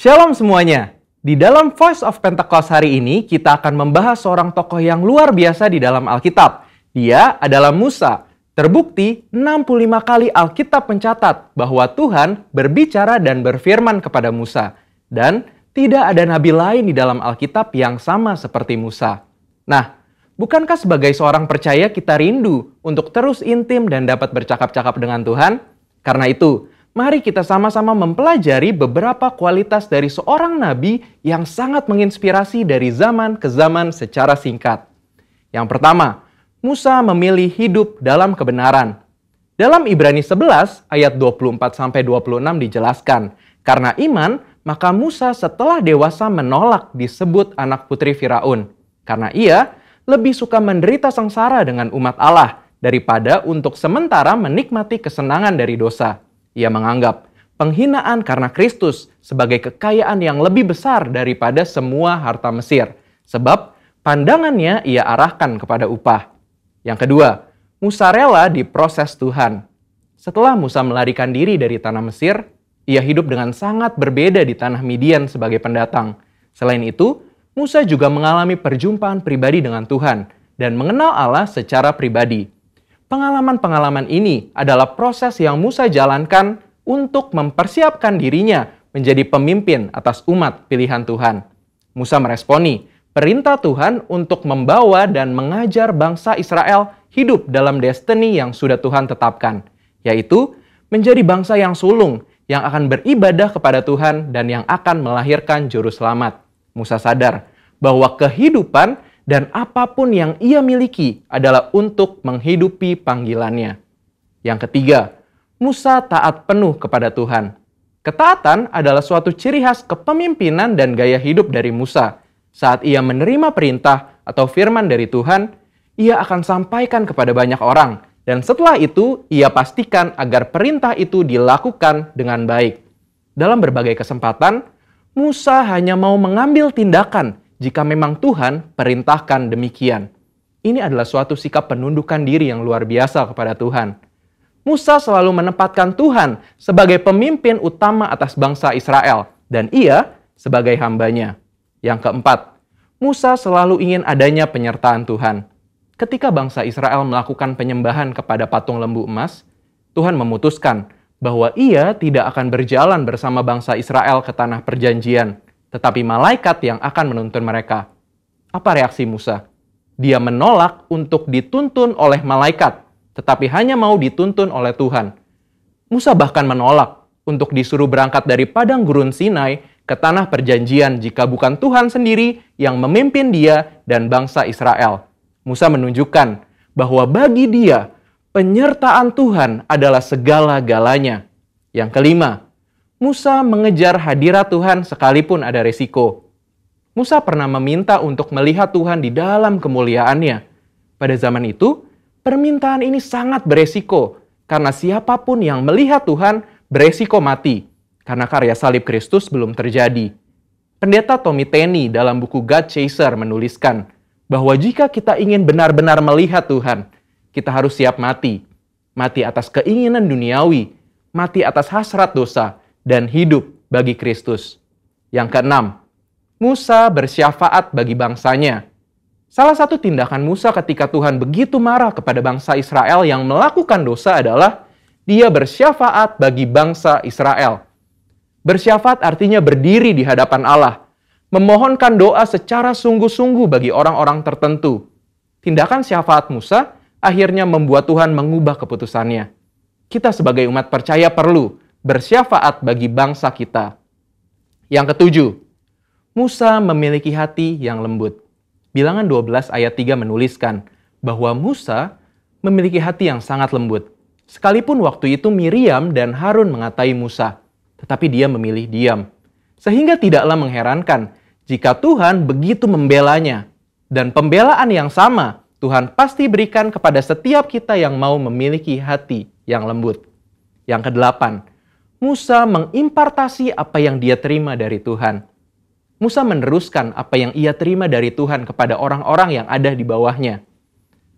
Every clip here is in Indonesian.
Shalom semuanya. Di dalam Voice of Pentecost hari ini, kita akan membahas seorang tokoh yang luar biasa di dalam Alkitab. Dia adalah Musa. Terbukti 65 kali Alkitab mencatat bahwa Tuhan berbicara dan berfirman kepada Musa. Dan tidak ada nabi lain di dalam Alkitab yang sama seperti Musa. Nah, bukankah sebagai seorang percaya kita rindu untuk terus intim dan dapat bercakap-cakap dengan Tuhan? Karena itu, mari kita sama-sama mempelajari beberapa kualitas dari seorang nabi yang sangat menginspirasi dari zaman ke zaman secara singkat. Yang pertama, Musa memilih hidup dalam kebenaran. Dalam Ibrani 11 ayat 24-26 dijelaskan, karena iman, maka Musa setelah dewasa menolak disebut anak putri Firaun. Karena ia lebih suka menderita sengsara dengan umat Allah daripada untuk sementara menikmati kesenangan dari dosa. Ia menganggap penghinaan karena Kristus sebagai kekayaan yang lebih besar daripada semua harta Mesir. Sebab pandangannya ia arahkan kepada upah. Yang kedua, Musa rela diproses Tuhan. Setelah Musa melarikan diri dari tanah Mesir, ia hidup dengan sangat berbeda di tanah Midian sebagai pendatang. Selain itu, Musa juga mengalami perjumpaan pribadi dengan Tuhan dan mengenal Allah secara pribadi. Pengalaman-pengalaman ini adalah proses yang Musa jalankan untuk mempersiapkan dirinya menjadi pemimpin atas umat pilihan Tuhan. Musa meresponi perintah Tuhan untuk membawa dan mengajar bangsa Israel hidup dalam destiny yang sudah Tuhan tetapkan, yaitu menjadi bangsa yang sulung, yang akan beribadah kepada Tuhan dan yang akan melahirkan juru selamat. Musa sadar bahwa kehidupan dan apapun yang ia miliki adalah untuk menghidupi panggilannya. Yang ketiga, Musa taat penuh kepada Tuhan. Ketaatan adalah suatu ciri khas kepemimpinan dan gaya hidup dari Musa. Saat ia menerima perintah atau firman dari Tuhan, ia akan sampaikan kepada banyak orang. Dan setelah itu, ia pastikan agar perintah itu dilakukan dengan baik. Dalam berbagai kesempatan, Musa hanya mau mengambil tindakan jika memang Tuhan perintahkan demikian. Ini adalah suatu sikap penundukan diri yang luar biasa kepada Tuhan. Musa selalu menempatkan Tuhan sebagai pemimpin utama atas bangsa Israel, dan ia sebagai hambanya. Yang keempat, Musa selalu ingin adanya penyertaan Tuhan. Ketika bangsa Israel melakukan penyembahan kepada patung lembu emas, Tuhan memutuskan bahwa ia tidak akan berjalan bersama bangsa Israel ke tanah perjanjian, tetapi malaikat yang akan menuntun mereka. Apa reaksi Musa? Dia menolak untuk dituntun oleh malaikat, tetapi hanya mau dituntun oleh Tuhan. Musa bahkan menolak untuk disuruh berangkat dari padang gurun Sinai ke tanah perjanjian jika bukan Tuhan sendiri yang memimpin dia dan bangsa Israel. Musa menunjukkan bahwa bagi dia, penyertaan Tuhan adalah segala-galanya. Yang kelima, Musa mengejar hadirat Tuhan sekalipun ada resiko. Musa pernah meminta untuk melihat Tuhan di dalam kemuliaannya. Pada zaman itu, permintaan ini sangat beresiko, karena siapapun yang melihat Tuhan beresiko mati, karena karya salib Kristus belum terjadi. Pendeta Tommy Tenney dalam buku God Chaser menuliskan bahwa jika kita ingin benar-benar melihat Tuhan, kita harus siap mati. Mati atas keinginan duniawi, mati atas hasrat dosa, dan hidup bagi Kristus. Yang keenam, Musa bersyafaat bagi bangsanya. Salah satu tindakan Musa ketika Tuhan begitu marah kepada bangsa Israel yang melakukan dosa adalah dia bersyafaat bagi bangsa Israel. Bersyafaat artinya berdiri di hadapan Allah, memohonkan doa secara sungguh-sungguh bagi orang-orang tertentu. Tindakan syafaat Musa akhirnya membuat Tuhan mengubah keputusannya. Kita sebagai umat percaya perlu bersyafaat bagi bangsa kita. Yang ketujuh, Musa memiliki hati yang lembut. Bilangan 12 ayat 3 menuliskan bahwa Musa memiliki hati yang sangat lembut. Sekalipun waktu itu Miriam dan Harun mengatai Musa, tetapi dia memilih diam. Sehingga tidaklah mengherankan jika Tuhan begitu membelanya. Dan pembelaan yang sama Tuhan pasti berikan kepada setiap kita yang mau memiliki hati yang lembut. Yang kedelapan, Musa mengimpartasi apa yang dia terima dari Tuhan. Musa meneruskan apa yang ia terima dari Tuhan kepada orang-orang yang ada di bawahnya.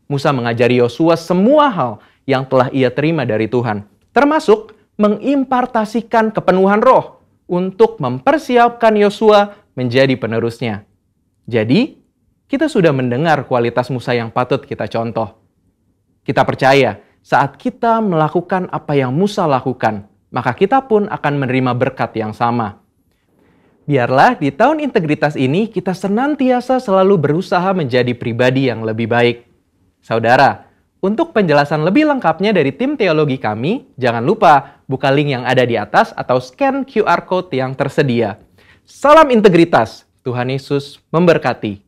Musa mengajari Yosua semua hal yang telah ia terima dari Tuhan, termasuk mengimpartasikan kepenuhan roh, untuk mempersiapkan Yosua menjadi penerusnya. Jadi, kita sudah mendengar kualitas Musa yang patut kita contoh. Kita percaya saat kita melakukan apa yang Musa lakukan, maka kita pun akan menerima berkat yang sama. Biarlah di tahun integritas ini kita senantiasa selalu berusaha menjadi pribadi yang lebih baik. Saudara, untuk penjelasan lebih lengkapnya dari tim teologi kami, jangan lupa buka link yang ada di atas atau scan QR Code yang tersedia. Salam integritas, Tuhan Yesus memberkati.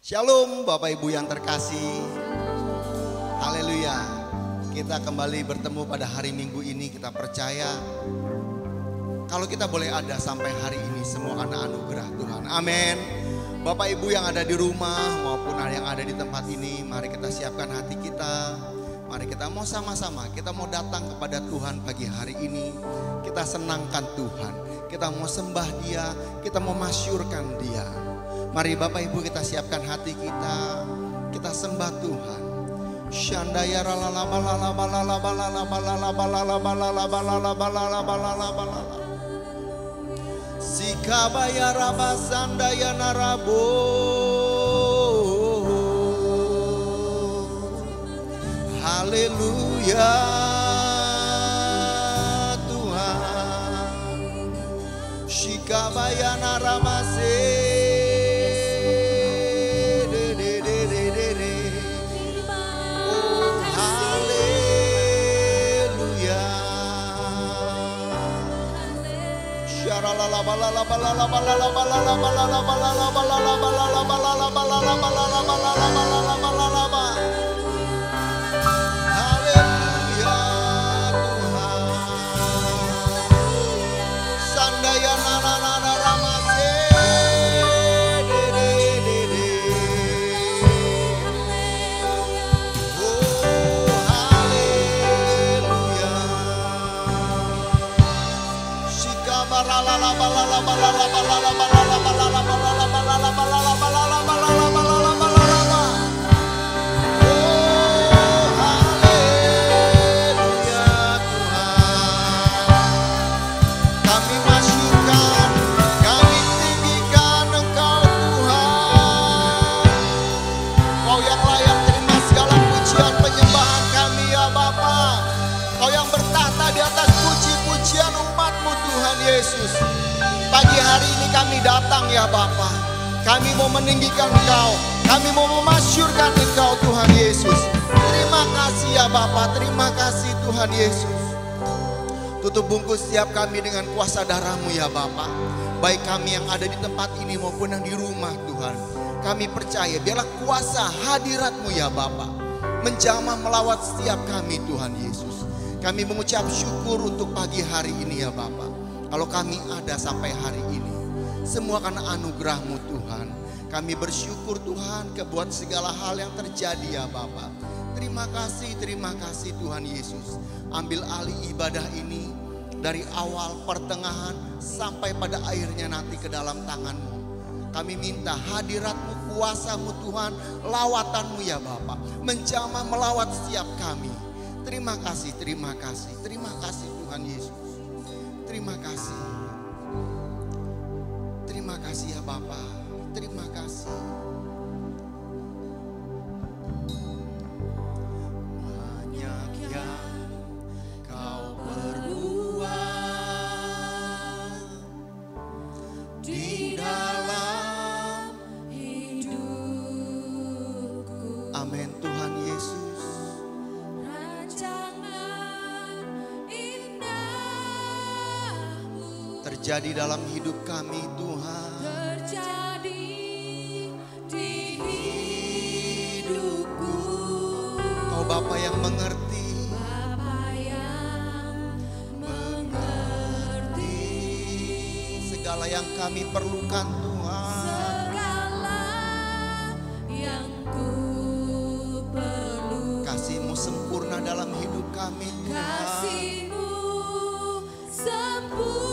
Shalom Bapak Ibu yang terkasih. Haleluya. Kita kembali bertemu pada hari Minggu ini. Kita percaya kalau kita boleh ada sampai hari ini semua karena anugerah Tuhan. Amin. Bapak Ibu yang ada di rumah maupun yang ada di tempat ini, mari kita siapkan hati kita. Mari kita mau sama-sama, kita mau datang kepada Tuhan pagi hari ini. Kita senangkan Tuhan, kita mau sembah Dia, kita mau masyurkan Dia. Mari Bapak Ibu kita siapkan hati kita, kita sembah Tuhan. Shandaya ralala balala balala balala balala balala balala balala balala balala balala. Sikabaya rabasandaya narabo. Haleluya Tuhan. Sikabaya naramase. Yesus, pagi hari ini kami datang ya Bapa. Kami mau meninggikan Engkau, kami mau memasyurkan Engkau Tuhan Yesus. Terima kasih ya Bapa, terima kasih Tuhan Yesus. Tutup bungkus setiap kami dengan kuasa darah-Mu ya Bapa. Baik kami yang ada di tempat ini maupun yang di rumah Tuhan. Kami percaya biarlah kuasa hadirat-Mu ya Bapa menjamah melawat setiap kami Tuhan Yesus. Kami mengucap syukur untuk pagi hari ini ya Bapa. Kalau kami ada sampai hari ini, semua karena anugerah-Mu Tuhan. Kami bersyukur Tuhan kebuat segala hal yang terjadi ya Bapa. Terima kasih Tuhan Yesus. Ambil alih ibadah ini dari awal, pertengahan, sampai pada akhirnya nanti ke dalam tangan-Mu. Kami minta hadirat-Mu, kuasa-Mu Tuhan, lawatan-Mu ya Bapa. Menjamah melawat setiap kami. Terima kasih Tuhan Yesus. Terima kasih ya Bapa, terima kasih. Banyak yang Kau perbuat di dalam hidupku. Amin Tuhan Yesus. Terjadi dalam hidup kami Tuhan. Terjadi di hidupku. Kau Bapa yang mengerti. Bapa yang mengerti. Segala yang kami perlukan Tuhan. Segala yang ku perlu. Kasih-Mu sempurna dalam hidup kami Tuhan. Kasih-Mu sempurna.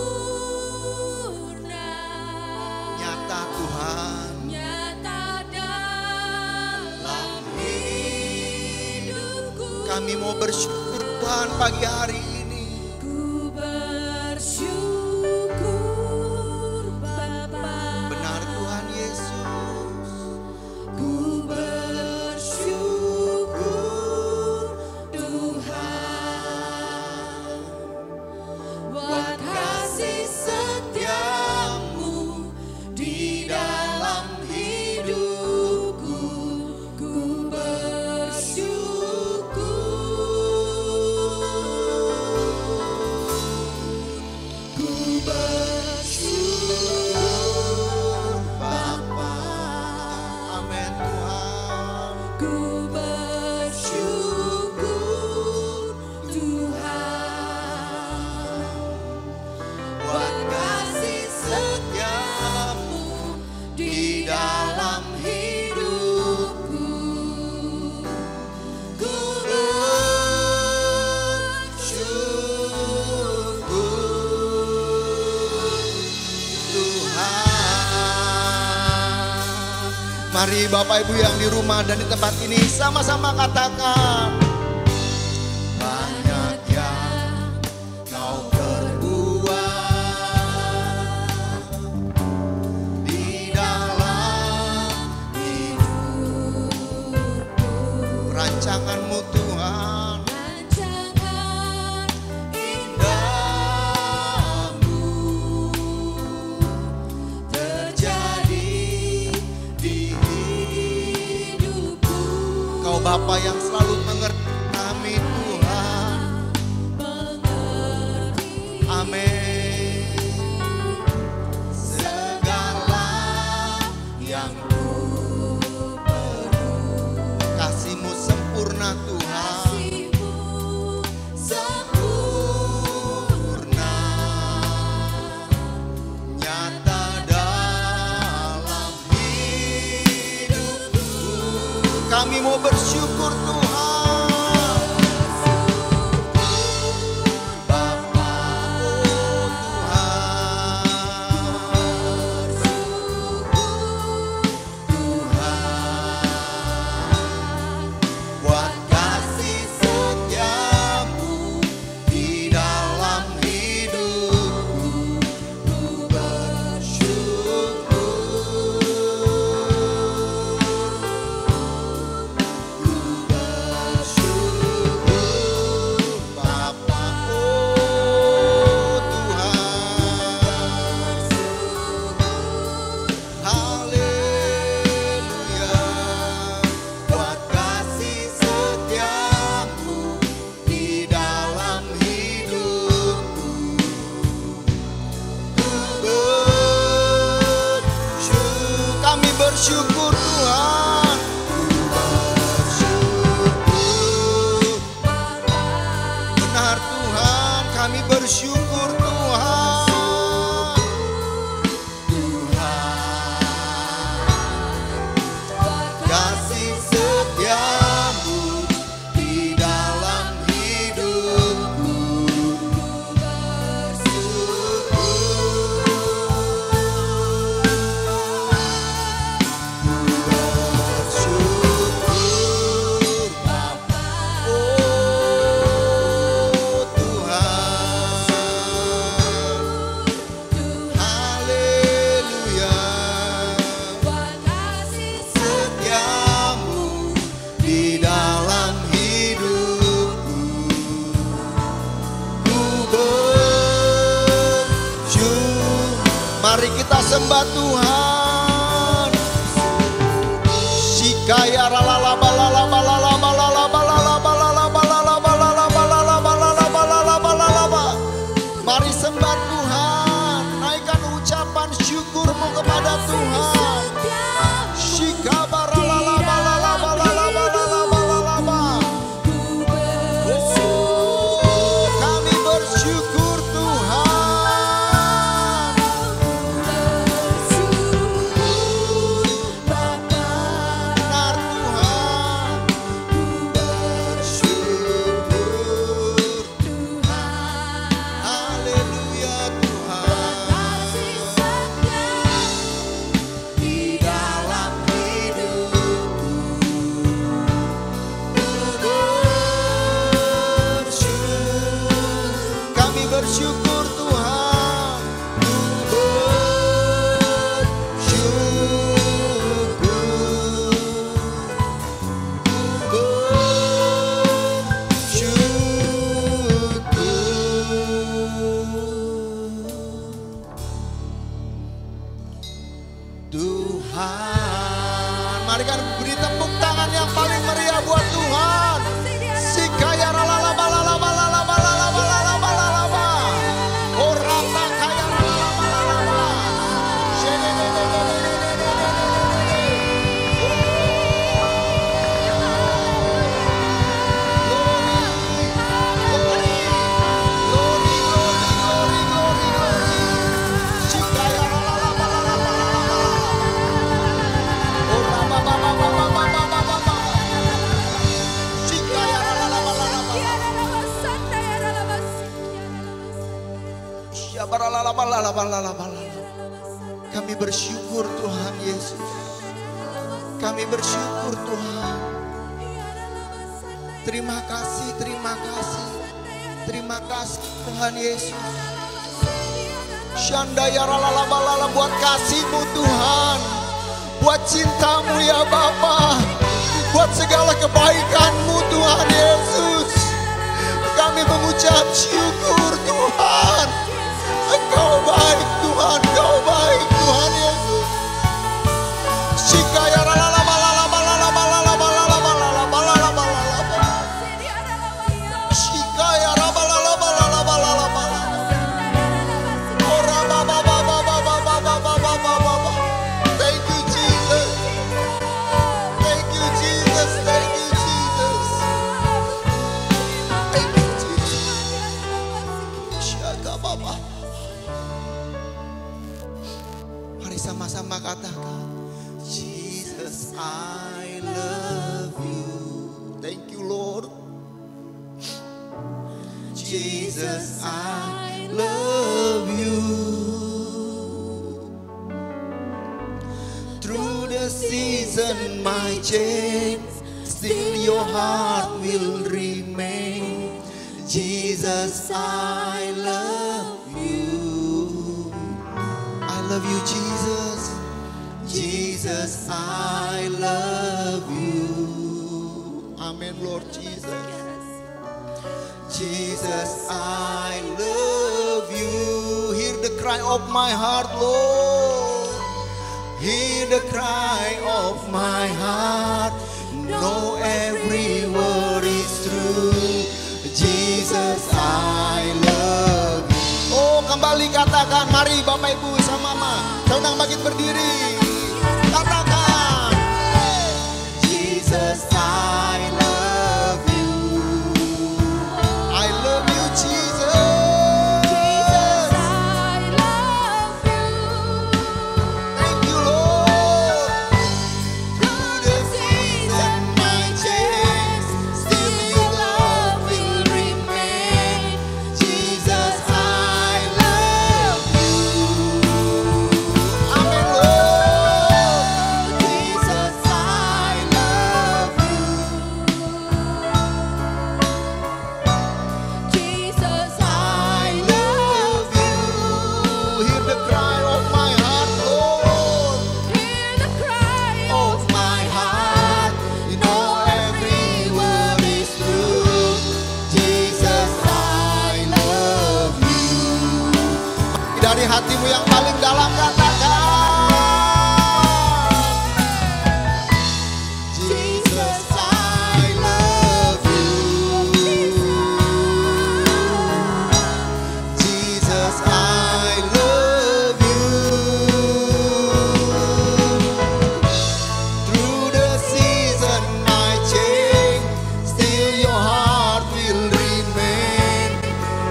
Nyata Tuhan. Kami mau bersyukur Tuhan pagi hari ini. Ku bersyukur Bapa. Benar Tuhan Yesus. Ku bersyukur Tuhan buat kasih setiamu di dalam hidupku. Ku bersyukur Bapa. Amin Tuhan. Ku bersyukur Tuhan buat kasih setiamu di dalam hidupku. Ku Mari Bapak Ibu yang di rumah dan di tempat ini sama-sama katakan. Banyak yang kau perbuat di dalam hidupku. Rancanganmu Tuhan, rancangan indahmu terjadi di hidupku. Kau Bapa yang selalu mengerti kami Tuhan. Mengerti Amin. segala yang ku perlu. Kasih-Mu sempurna Tuhan. Kasih-Mu sempurna Nyata dalam hidupku. Kami mau bersyukur Tuhan. Bapa, oh Tuhan. Buat kasih setiamu di dalam hidupku. Ku bersyukur. Bapa, oh Tuhan. Haleluya. Buat kasih setiamu di dalam hidupku. Kami bersyukur Tuhan. Benar Tuhan, kami bersyukur Tuhan. Kasih setiamu di dalam hidupku. Bersyukur Bapa, oh Tuhan. Haleluya. Setiamu di dalam hidupku. Ku bersyukur. Mari kita sembah Tuhan. Shikaya ralala balala balala balala balala balala balala balala balala balala balala balala. Mari sembah Tuhan. Naikkan ucapan syukurmu kepada Tuhan. Shikabaralala balala balala balala balala. Oh, kami bersyukur Tuhan. Kami bersyukur Tuhan Yesus. Kami bersyukur Tuhan. Terima kasih, terima kasih. Terima kasih Tuhan Yesus. Syandaya ralabalala buat kasih-Mu Tuhan. Buat cinta-Mu ya Bapa. Buat segala kebaikan-Mu Tuhan Yesus. Kami mengucap syukur Tuhan. Engkau baik Tuhan, Engkau baik Tuhan Yesus. Shikaya sama-sama katakan, Jesus, I love you. Thank you, Lord. Jesus, I love you. Through the season, my chains, still your heart will remain. Jesus, I love you. I love you, Jesus. Jesus, I love you. Amen, Lord Jesus. Jesus, I love you. Hear the cry of my heart, Lord. Hear the cry of my heart. Know every word is true. Jesus, I love you. Oh, kembali katakan, mari Bapak Ibu sama Mama, saya undang bangkit berdiri. Katakan, Jesus, I love you. I love you, Jesus. Jesus, I love you. Thank you, Lord. Through the season, my chains, still your love will remain. Jesus, I love you. Amen, Lord. Jesus, I love you. Jesus, I love you. Hear the cry of my heart, Lord. Hear the cry Of my heart, you know every word is true. Jesus, I love you. Dari hatimu yang paling dalam katakan, Jesus, I love you. Jesus, I love you. Through the season, my chain, still your heart will remain.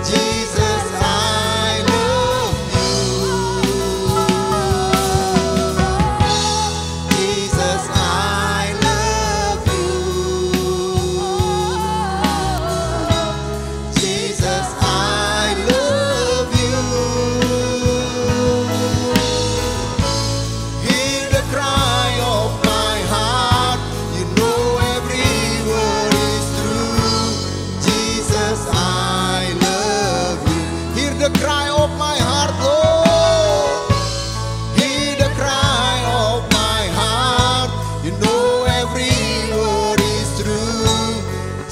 Jesus, I love you. Jesus, I love you. Jesus, I love you. Hear the cry of my heart. You know every word is true. Jesus, I love you. Hear the cry of my heart, Lord. Hear the cry of my heart. You know every word is true.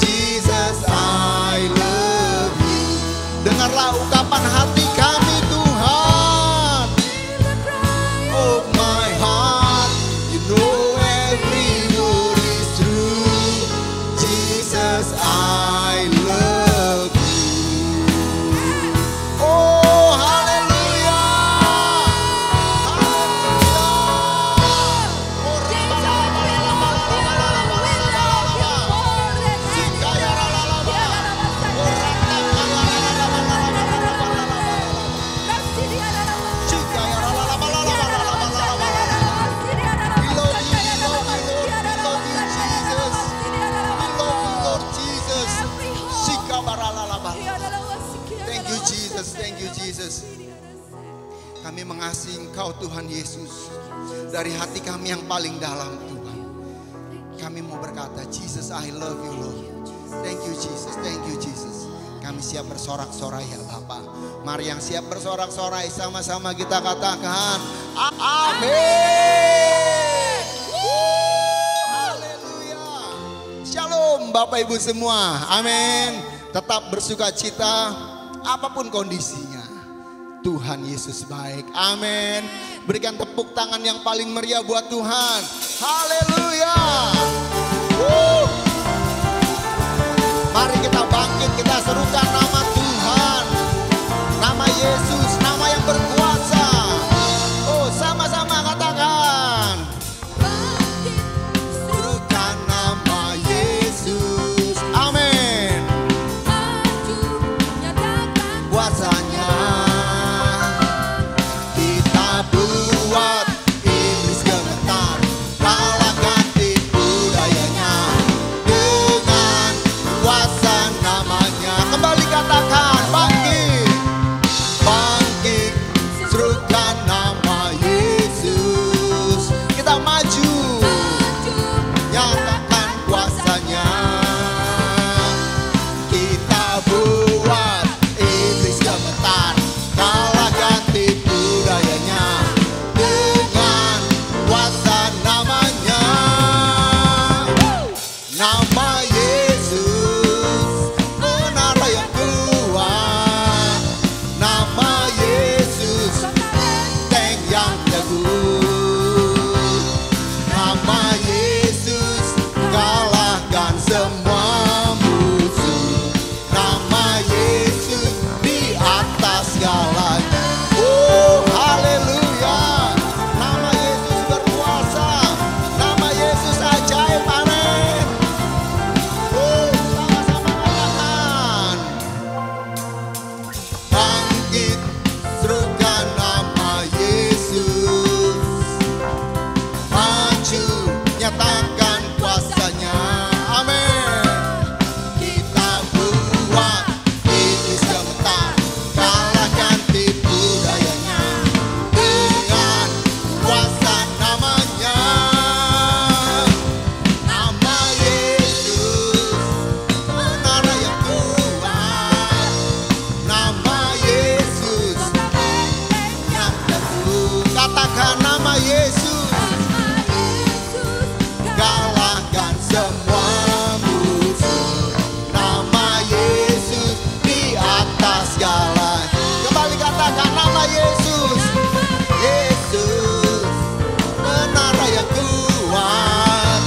Jesus, I love you. Dengarlah ungkapan hati kami, Tuhan. Of my heart, you know every word is true. Jesus, I love you. Oh, hallelujah. Thank you, Jesus. Thank you, Jesus. Kami mengasihi Engkau Tuhan Yesus. Dari hati kami yang paling dalam Tuhan. Kami mau berkata, Jesus I love you Lord. Thank you Jesus, thank you Jesus. Kami siap bersorak-sorai ya Bapa. Mari yang siap bersorak-sorai sama-sama kita katakan amin. Haleluya. Shalom Bapak Ibu semua. Amin. Tetap bersuka cita apapun kondisinya. Tuhan Yesus baik. Amin. Berikan tepuk tangan yang paling meriah buat Tuhan. Haleluya. Mari kita bangkit, kita serukan nama Tuhan. Nama Yesus, nama yang berkuasa. Oh, sama-sama katakan. Serukan nama Yesus. Amin. Kuasanya kita buat iblis gemetar, kalahkan tipu dayanya dengan kuasa namanya. Kembali katakan, bangkit, bangkit, serukan nama Yesus. Kita maju, nyatakan kuasanya. Kita buat iblis gemetar, kalahkan tipu dayanya dengan kuasa namanya. Nama Yesus, menara yang kuat. Nama Yesus, tank yang teguh. Nama Yesus, kalahkan semua musuh. Nama Yesus, di atas segalanya. Haleluya. Nama Yesus berkuasa. Nama Yesus ajaib. Amin. Sama-sama katakan. Bangkit, serukan nama Yesus. Maju, nyatakan kuasanya. Amin. Kita buat iblis gemetar, kalahkan tipu dayanya dengan kuasa namanya. Nama Yesus, menara yang kuat. Nama Yesus, yang teguh. Katakan nama Yesus, kalahkan semua musuh. Nama Yesus, di atas segala. Kembali katakan nama Yesus. Yesus, menara yang kuat.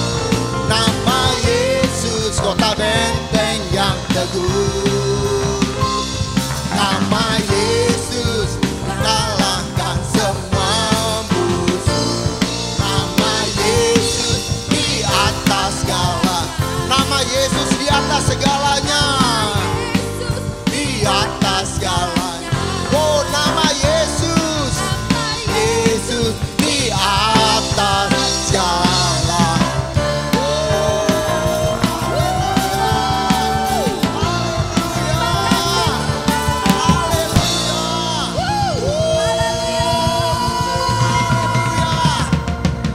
Nama Yesus, kota benteng yang teguh. Nama Yesus, kalahkan semua musuh. Nama Yesus, di atas segala. Nama Yesus di atas segalanya. Di atas segalanya. Oh, nama Yesus. Yesus di atas segala.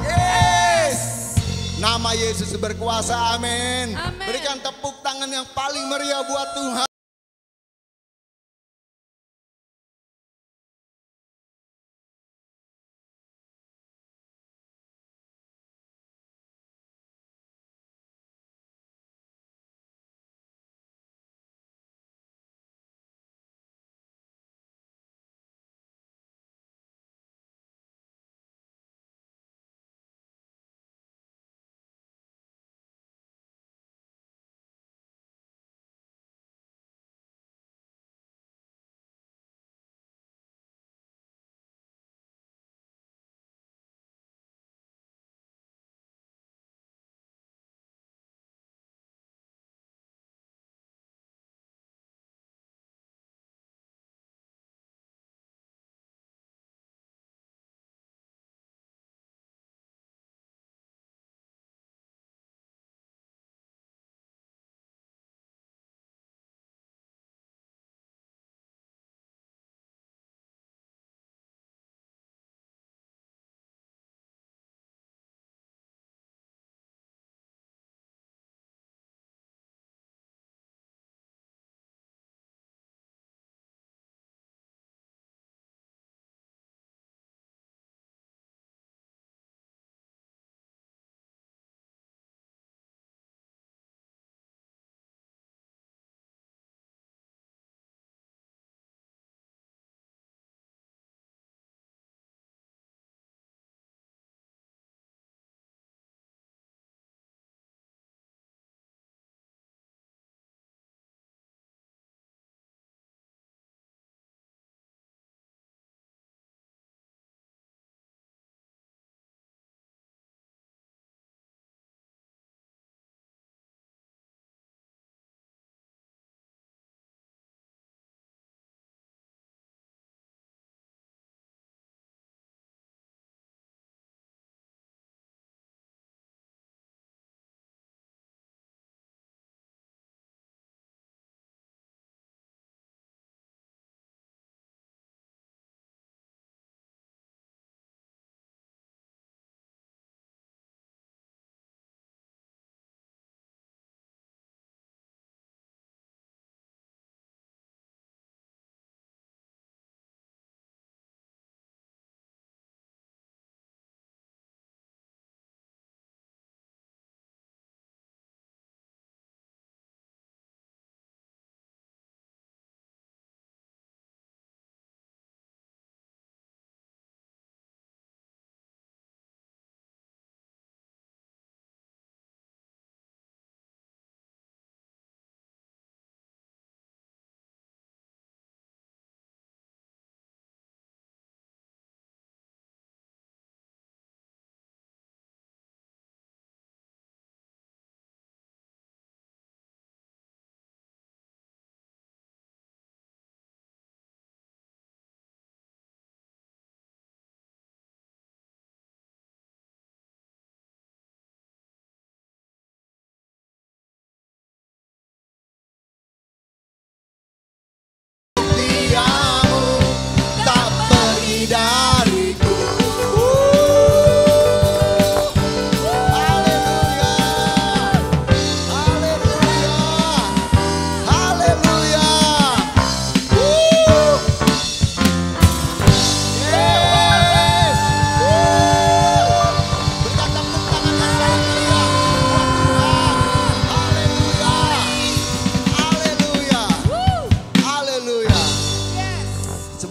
Yes. Nama Yesus berkuasa. Amin. Amin. Berikan tepuk tangan yang paling meriah buat Tuhan.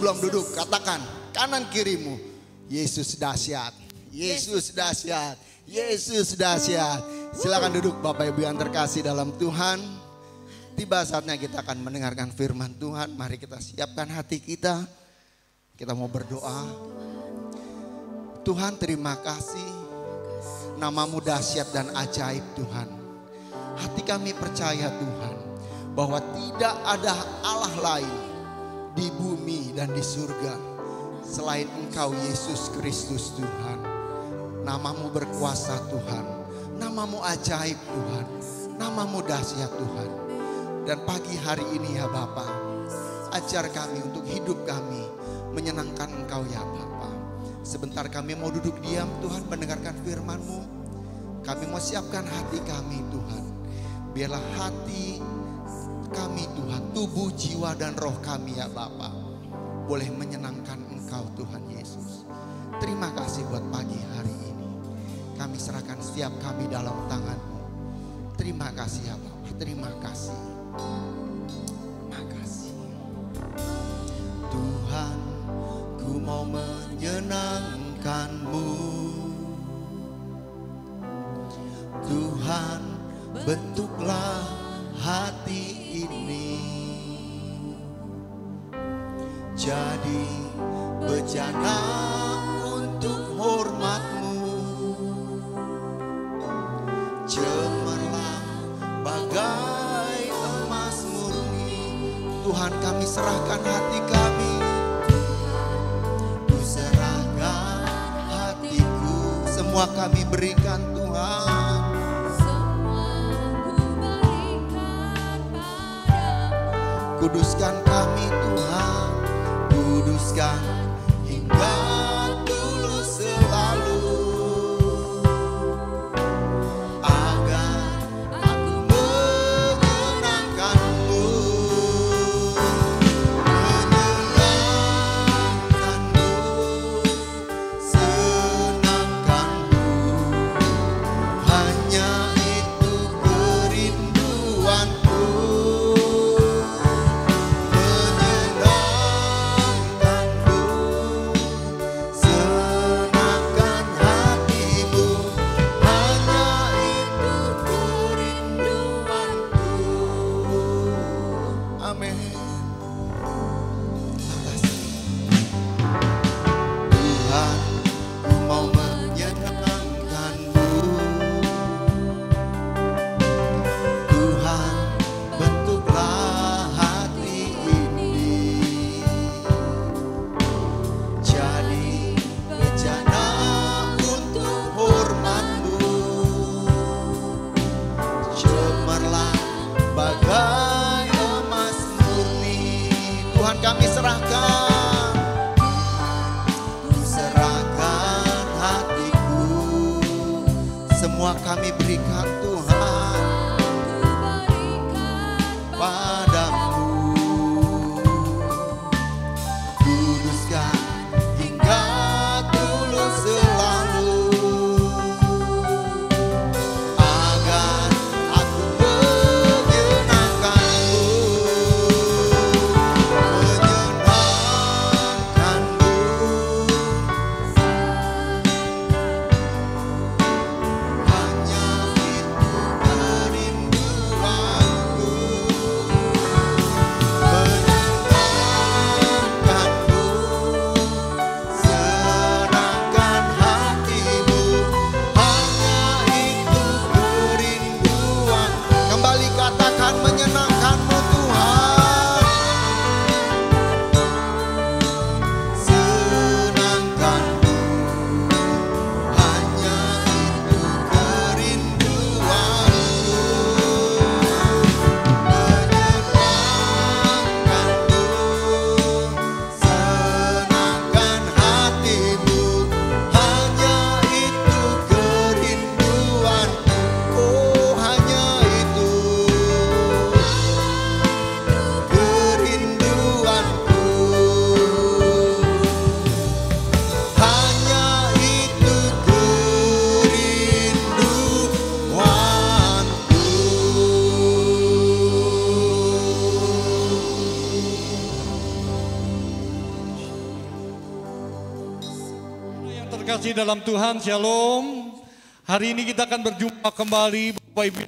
sebelum duduk katakan kanan kirimu, Yesus dahsyat, Yesus dahsyat, Yesus dahsyat. Silakan duduk Bapak Ibu yang terkasih dalam Tuhan. Tiba saatnya kita akan mendengarkan firman Tuhan. Mari kita siapkan hati kita. Kita mau berdoa. Tuhan terima kasih. Namamu dahsyat dan ajaib Tuhan. Hati kami percaya Tuhan bahwa tidak ada Allah lain di bumi dan di surga selain Engkau Yesus Kristus Tuhan. Namamu berkuasa Tuhan. Namamu ajaib Tuhan. Namamu dahsyat Tuhan. Dan pagi hari ini ya Bapa, ajar kami untuk hidup kami menyenangkan Engkau ya Bapa. Sebentar kami mau duduk diam Tuhan mendengarkan firman-Mu. Kami mau siapkan hati kami Tuhan. Biarlah hati kami Tuhan, tubuh, jiwa dan roh kami ya Bapa, boleh menyenangkan Engkau Tuhan Yesus. Terima kasih buat pagi hari ini. Kami serahkan setiap kami dalam tangan-Mu. Terima kasih ya Bapa, terima kasih. Terima kasih. Tuhan, ku mau menyenangkan-Mu. Tuhan, bentuklah hati ini jadi bejana untuk hormat-Mu. Cemerlang bagai emas murni. Tuhan, kami serahkan hati kami. Ku serahkan hatiku. Semua kami berikan Tuhan. Kuduskan kami Tuhan. Kuduskan hingga tulus selalu. Kami serahkan, serahkan hatiku. Semua kami berikan Tuhan padamu. Kuduskan hingga tulus selalu. Agar aku menyenangkan-Mu. Hanya Terkasih dalam Tuhan, Shalom. Hari ini kita akan berjumpa kembali Bapak Ibu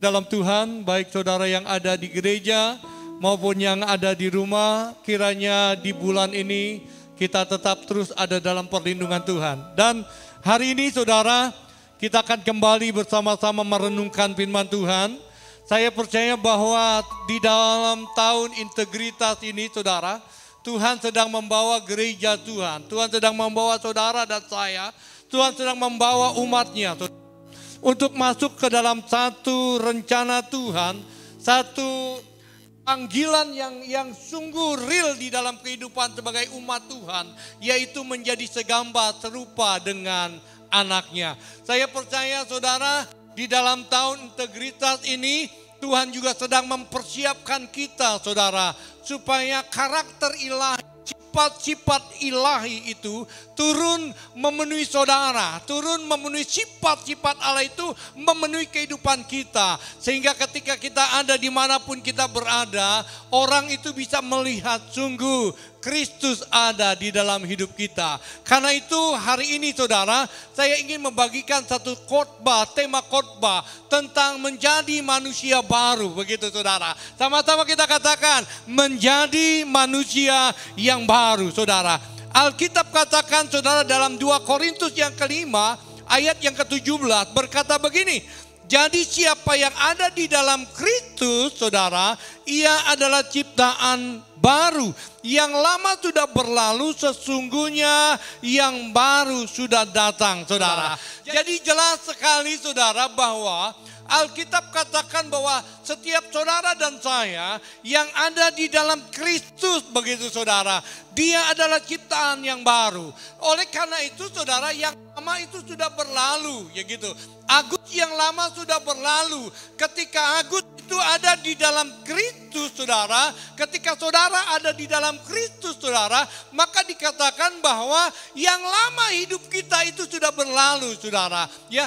dalam Tuhan, baik saudara yang ada di gereja maupun yang ada di rumah. Kiranya di bulan ini kita tetap terus ada dalam perlindungan Tuhan. Dan hari ini saudara, kita akan kembali bersama-sama merenungkan firman Tuhan. Saya percaya bahwa di dalam tahun integritas ini saudara, Tuhan sedang membawa gereja Tuhan. Tuhan sedang membawa saudara dan saya. Tuhan sedang membawa umatnya untuk masuk ke dalam satu rencana Tuhan. Satu panggilan yang sungguh real di dalam kehidupan sebagai umat Tuhan. Yaitu menjadi segambar serupa dengan anaknya. Saya percaya saudara, di dalam tahun integritas ini Tuhan juga sedang mempersiapkan kita saudara, supaya karakter ilahi, sifat-sifat ilahi itu turun memenuhi saudara, turun memenuhi sifat-sifat Allah itu memenuhi kehidupan kita. Sehingga ketika kita ada dimanapun kita berada, orang itu bisa melihat sungguh Kristus ada di dalam hidup kita. Karena itu hari ini saudara, saya ingin membagikan satu khotbah, tema khotbah tentang menjadi manusia baru. Begitu saudara. Sama-sama kita katakan, menjadi manusia yang baru saudara. Alkitab katakan saudara dalam 2 Korintus yang kelima, ayat yang ke-17 berkata begini. Jadi siapa yang ada di dalam Kristus saudara, ia adalah ciptaan baru. Yang lama sudah berlalu, sesungguhnya yang baru sudah datang saudara. Jadi jelas sekali saudara bahwa Alkitab katakan bahwa setiap saudara dan saya yang ada di dalam Kristus begitu saudara, dia adalah ciptaan yang baru. Oleh karena itu saudara, yang lama itu sudah berlalu ya gitu. Agus yang lama sudah berlalu. Ketika Agus itu ada di dalam Kristus saudara, ketika saudara ada di dalam Kristus saudara, maka dikatakan bahwa yang lama hidup kita itu sudah berlalu saudara. Ya,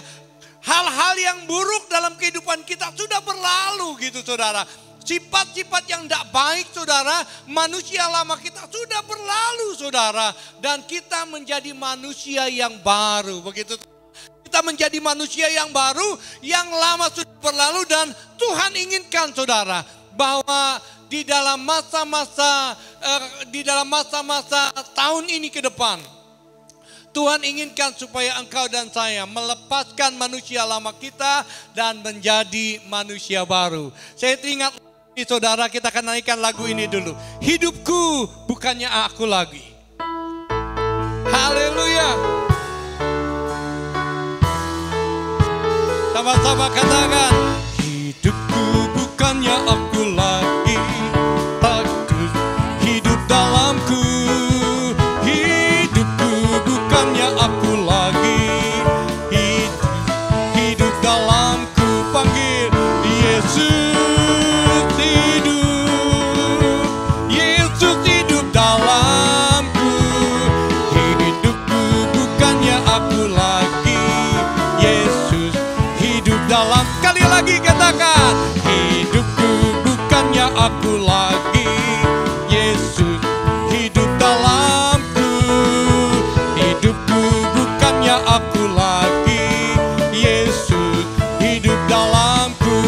hal-hal yang buruk dalam kehidupan kita sudah berlalu gitu saudara. Sifat-sifat yang tidak baik saudara, manusia lama kita sudah berlalu saudara. Dan kita menjadi manusia yang baru begitu. Kita menjadi manusia yang baru, yang lama sudah berlalu. Dan Tuhan inginkan saudara bahwa di dalam masa-masa tahun ini ke depan, Tuhan inginkan supaya engkau dan saya melepaskan manusia lama kita dan menjadi manusia baru. Saya teringat saudara, kita akan naikkan lagu ini dulu. Hidupku bukannya aku lagi. Haleluya. Sama-sama katakan. Hidupku bukannya aku lagi, tapi hidup dalamku. Aku lagi hidup dalamku, panggil Yesus hidup, Yesus hidup dalamku. Hidupku bukannya aku lagi, Yesus hidup dalam. Kali lagi katakan, hidupku bukannya aku lagi, Yesus hidup dalamku. Hidupku bukannya aku lagi, Yesus hidup dalamku.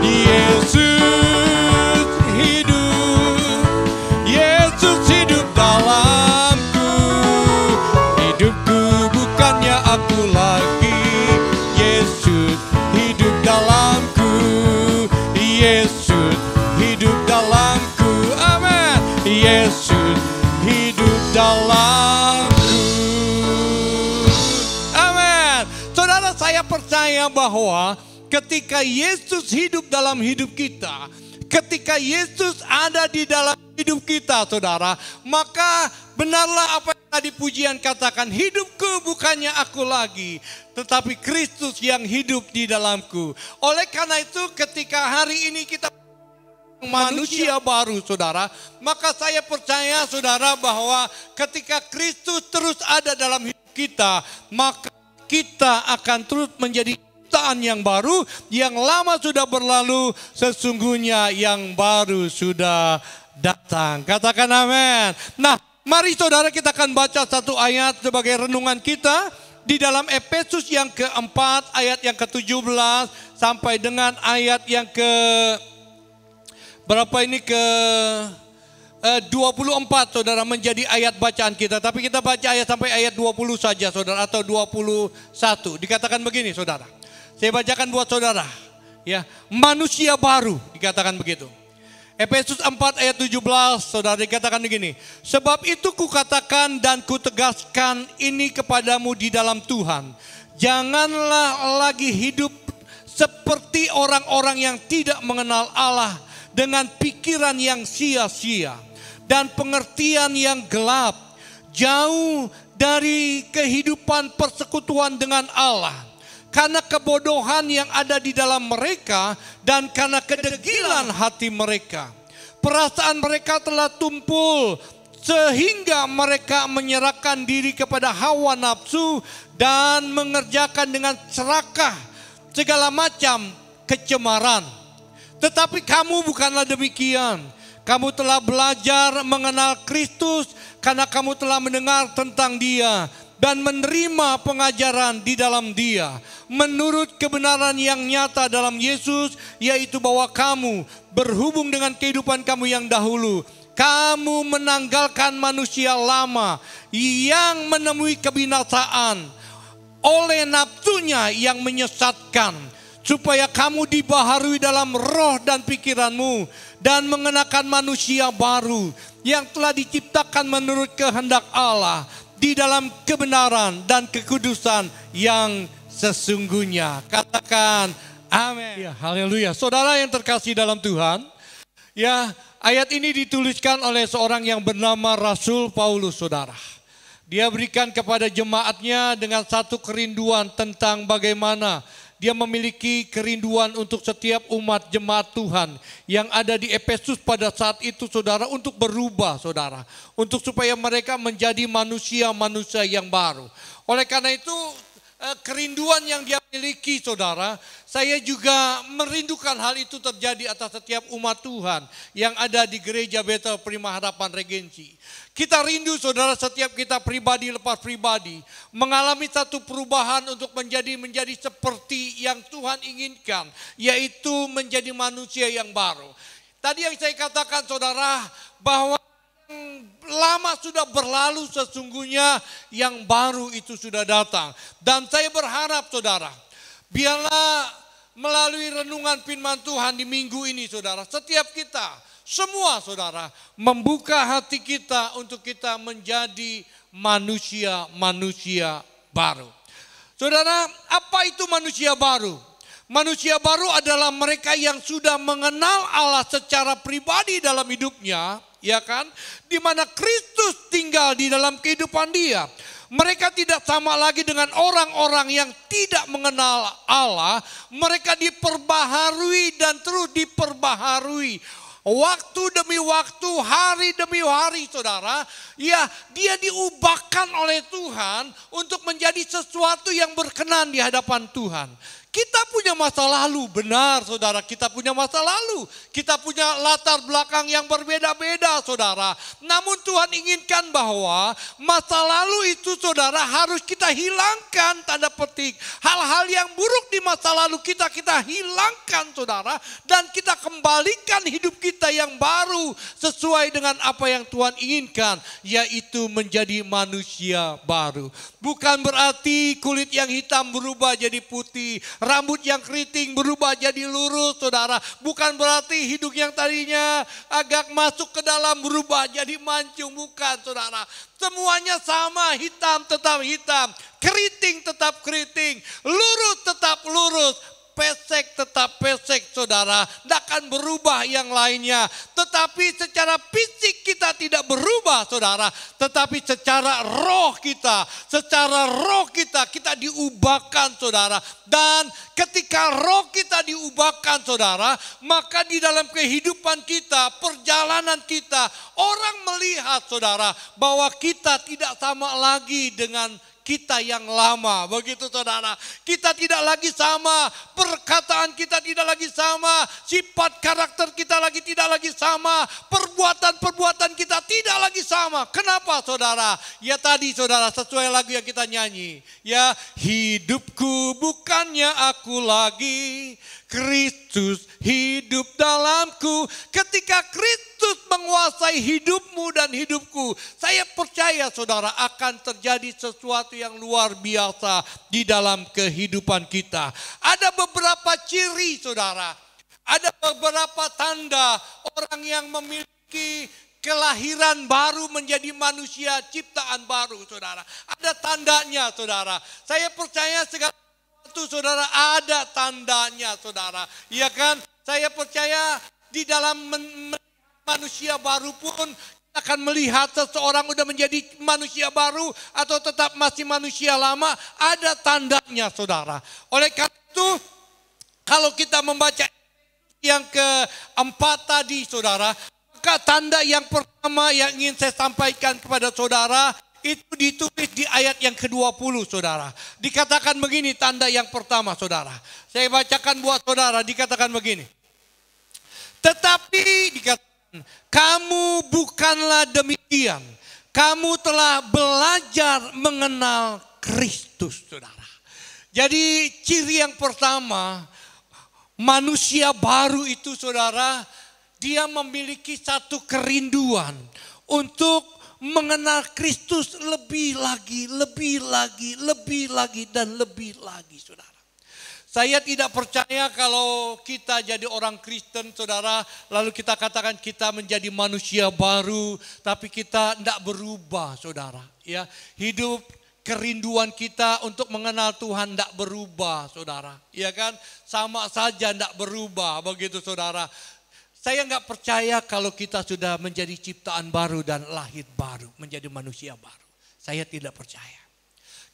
Yesus hidup, Yesus hidup dalamku. Hidupku bukannya aku lagi, Yesus hidup dalamku. Yesus hidup dalamku, amin. Yesus hidup dalamku. Saya percaya bahwa ketika Yesus hidup dalam hidup kita, ketika Yesus ada di dalam hidup kita saudara, maka benarlah apa yang tadi pujian katakan, hidupku bukannya aku lagi, tetapi Kristus yang hidup di dalamku. Oleh karena itu ketika hari ini kita manusia baru saudara, maka saya percaya saudara bahwa ketika Kristus terus ada dalam hidup kita, maka kita akan terus menjadi ciptaan yang baru. Yang lama sudah berlalu, sesungguhnya yang baru sudah datang. Katakan amin. Nah, Mari saudara kita akan baca satu ayat sebagai renungan kita di dalam Efesus yang keempat ayat yang ke-17 sampai dengan ayat yang ke 24 saudara menjadi ayat bacaan kita. Tapi kita baca ayat sampai ayat 20 saja saudara, atau 21. Dikatakan begini saudara. Saya bacakan buat saudara. Ya, manusia baru dikatakan begitu. Efesus 4 ayat 17 saudara, dikatakan begini. Sebab itu kukatakan dan kutegaskan ini kepadamu di dalam Tuhan. Janganlah lagi hidup seperti orang-orang yang tidak mengenal Allah, dengan pikiran yang sia-sia dan pengertian yang gelap, jauh dari kehidupan persekutuan dengan Allah, karena kebodohan yang ada di dalam mereka dan karena kedegilan hati mereka. Perasaan mereka telah tumpul sehingga mereka menyerahkan diri kepada hawa nafsu dan mengerjakan dengan serakah segala macam kecemaran. Tetapi kamu bukanlah demikian. Kamu telah belajar mengenal Kristus karena kamu telah mendengar tentang Dia dan menerima pengajaran di dalam Dia, menurut kebenaran yang nyata dalam Yesus, yaitu bahwa kamu berhubung dengan kehidupan kamu yang dahulu. Kamu menanggalkan manusia lama yang menemui kebinasaan oleh nafsunya yang menyesatkan, supaya kamu dibaharui dalam roh dan pikiranmu dan mengenakan manusia baru yang telah diciptakan menurut kehendak Allah di dalam kebenaran dan kekudusan yang sesungguhnya. Katakan amin. Ya, haleluya. Saudara yang terkasih dalam Tuhan, ya, ayat ini dituliskan oleh seorang yang bernama Rasul Paulus, saudara. Dia berikan kepada jemaatnya dengan satu kerinduan tentang bagaimana dia memiliki kerinduan untuk setiap umat jemaat Tuhan yang ada di Efesus pada saat itu saudara, untuk berubah saudara, untuk supaya mereka menjadi manusia-manusia yang baru. Oleh karena itu kerinduan yang dia miliki saudara, saya juga merindukan hal itu terjadi atas setiap umat Tuhan yang ada di gereja Bethel Prima Harapan Regensi. Kita rindu saudara, setiap kita pribadi lepas pribadi mengalami satu perubahan untuk menjadi seperti yang Tuhan inginkan, yaitu menjadi manusia yang baru. Tadi yang saya katakan saudara, bahwa lama sudah berlalu, sesungguhnya yang baru itu sudah datang. Dan saya berharap saudara, biarlah melalui renungan firman Tuhan di minggu ini saudara, setiap kita semua saudara membuka hati kita untuk kita menjadi manusia-manusia baru. Saudara, apa itu manusia baru? Manusia baru adalah mereka yang sudah mengenal Allah secara pribadi dalam hidupnya, ya kan? Di mana Kristus tinggal di dalam kehidupan dia. Mereka tidak sama lagi dengan orang-orang yang tidak mengenal Allah. Mereka diperbaharui dan terus diperbaharui. Waktu demi waktu, hari demi hari saudara, ya, dia diubahkan oleh Tuhan untuk menjadi sesuatu yang berkenan di hadapan Tuhan. Kita punya masa lalu, benar saudara, kita punya masa lalu. Kita punya latar belakang yang berbeda-beda saudara. Namun Tuhan inginkan bahwa masa lalu itu saudara harus kita hilangkan, tanda petik. Hal-hal yang buruk di masa lalu kita hilangkan saudara. Dan kita kembalikan hidup kita yang baru sesuai dengan apa yang Tuhan inginkan, yaitu menjadi manusia baru. Bukan berarti kulit yang hitam berubah jadi putih, rambut yang keriting berubah jadi lurus saudara. Bukan berarti hidung yang tadinya agak masuk ke dalam berubah jadi mancung, bukan saudara. Semuanya sama, hitam tetap hitam, keriting tetap keriting, lurus tetap lurus, pesek tetap pesek saudara. Tidak akan berubah yang lainnya. Tetapi secara fisik kita tidak berubah saudara. Tetapi secara roh kita kita diubahkan saudara. Dan ketika roh kita diubahkan saudara, maka di dalam kehidupan kita, perjalanan kita, orang melihat saudara bahwa kita tidak sama lagi dengan kita yang lama, begitu saudara. Kita tidak lagi sama, perkataan kita tidak lagi sama, sifat karakter kita tidak lagi sama, perbuatan-perbuatan kita tidak lagi sama. Kenapa saudara? Ya tadi saudara, sesuai lagu yang kita nyanyi. Ya, hidupku bukannya aku lagi, Kristus hidup dalamku. Ketika Kristus menguasai hidupmu dan hidupku, saya percaya saudara akan terjadi sesuatu yang luar biasa di dalam kehidupan kita. Ada beberapa ciri saudara, ada beberapa tanda orang yang memiliki kelahiran baru menjadi manusia ciptaan baru saudara. Ada tandanya saudara. Saya percaya segala itu saudara ada tandanya saudara. Iya kan? Saya percaya di dalam manusia baru pun kita akan melihat seseorang udah menjadi manusia baru atau tetap masih manusia lama. Ada tandanya saudara. Oleh karena itu kalau kita membaca yang keempat tadi saudara, maka tanda yang pertama yang ingin saya sampaikan kepada saudara itu ditulis di ayat yang ke-20 saudara. Dikatakan begini tanda yang pertama saudara. Saya bacakan buat saudara, dikatakan begini. Tetapi dikatakan, kamu bukanlah demikian. Kamu telah belajar mengenal Kristus saudara. Jadi ciri yang pertama, manusia baru itu saudara, dia memiliki satu kerinduan untuk mengenal Kristus lebih lagi, dan lebih lagi saudara. Saya tidak percaya kalau kita jadi orang Kristen saudara, lalu kita katakan kita menjadi manusia baru, tapi kita tidak berubah saudara. Ya, hidup kerinduan kita untuk mengenal Tuhan tidak berubah saudara. Ya kan, sama saja tidak berubah begitu saudara. Saya nggak percaya kalau kita sudah menjadi ciptaan baru dan lahir baru, menjadi manusia baru. Saya tidak percaya.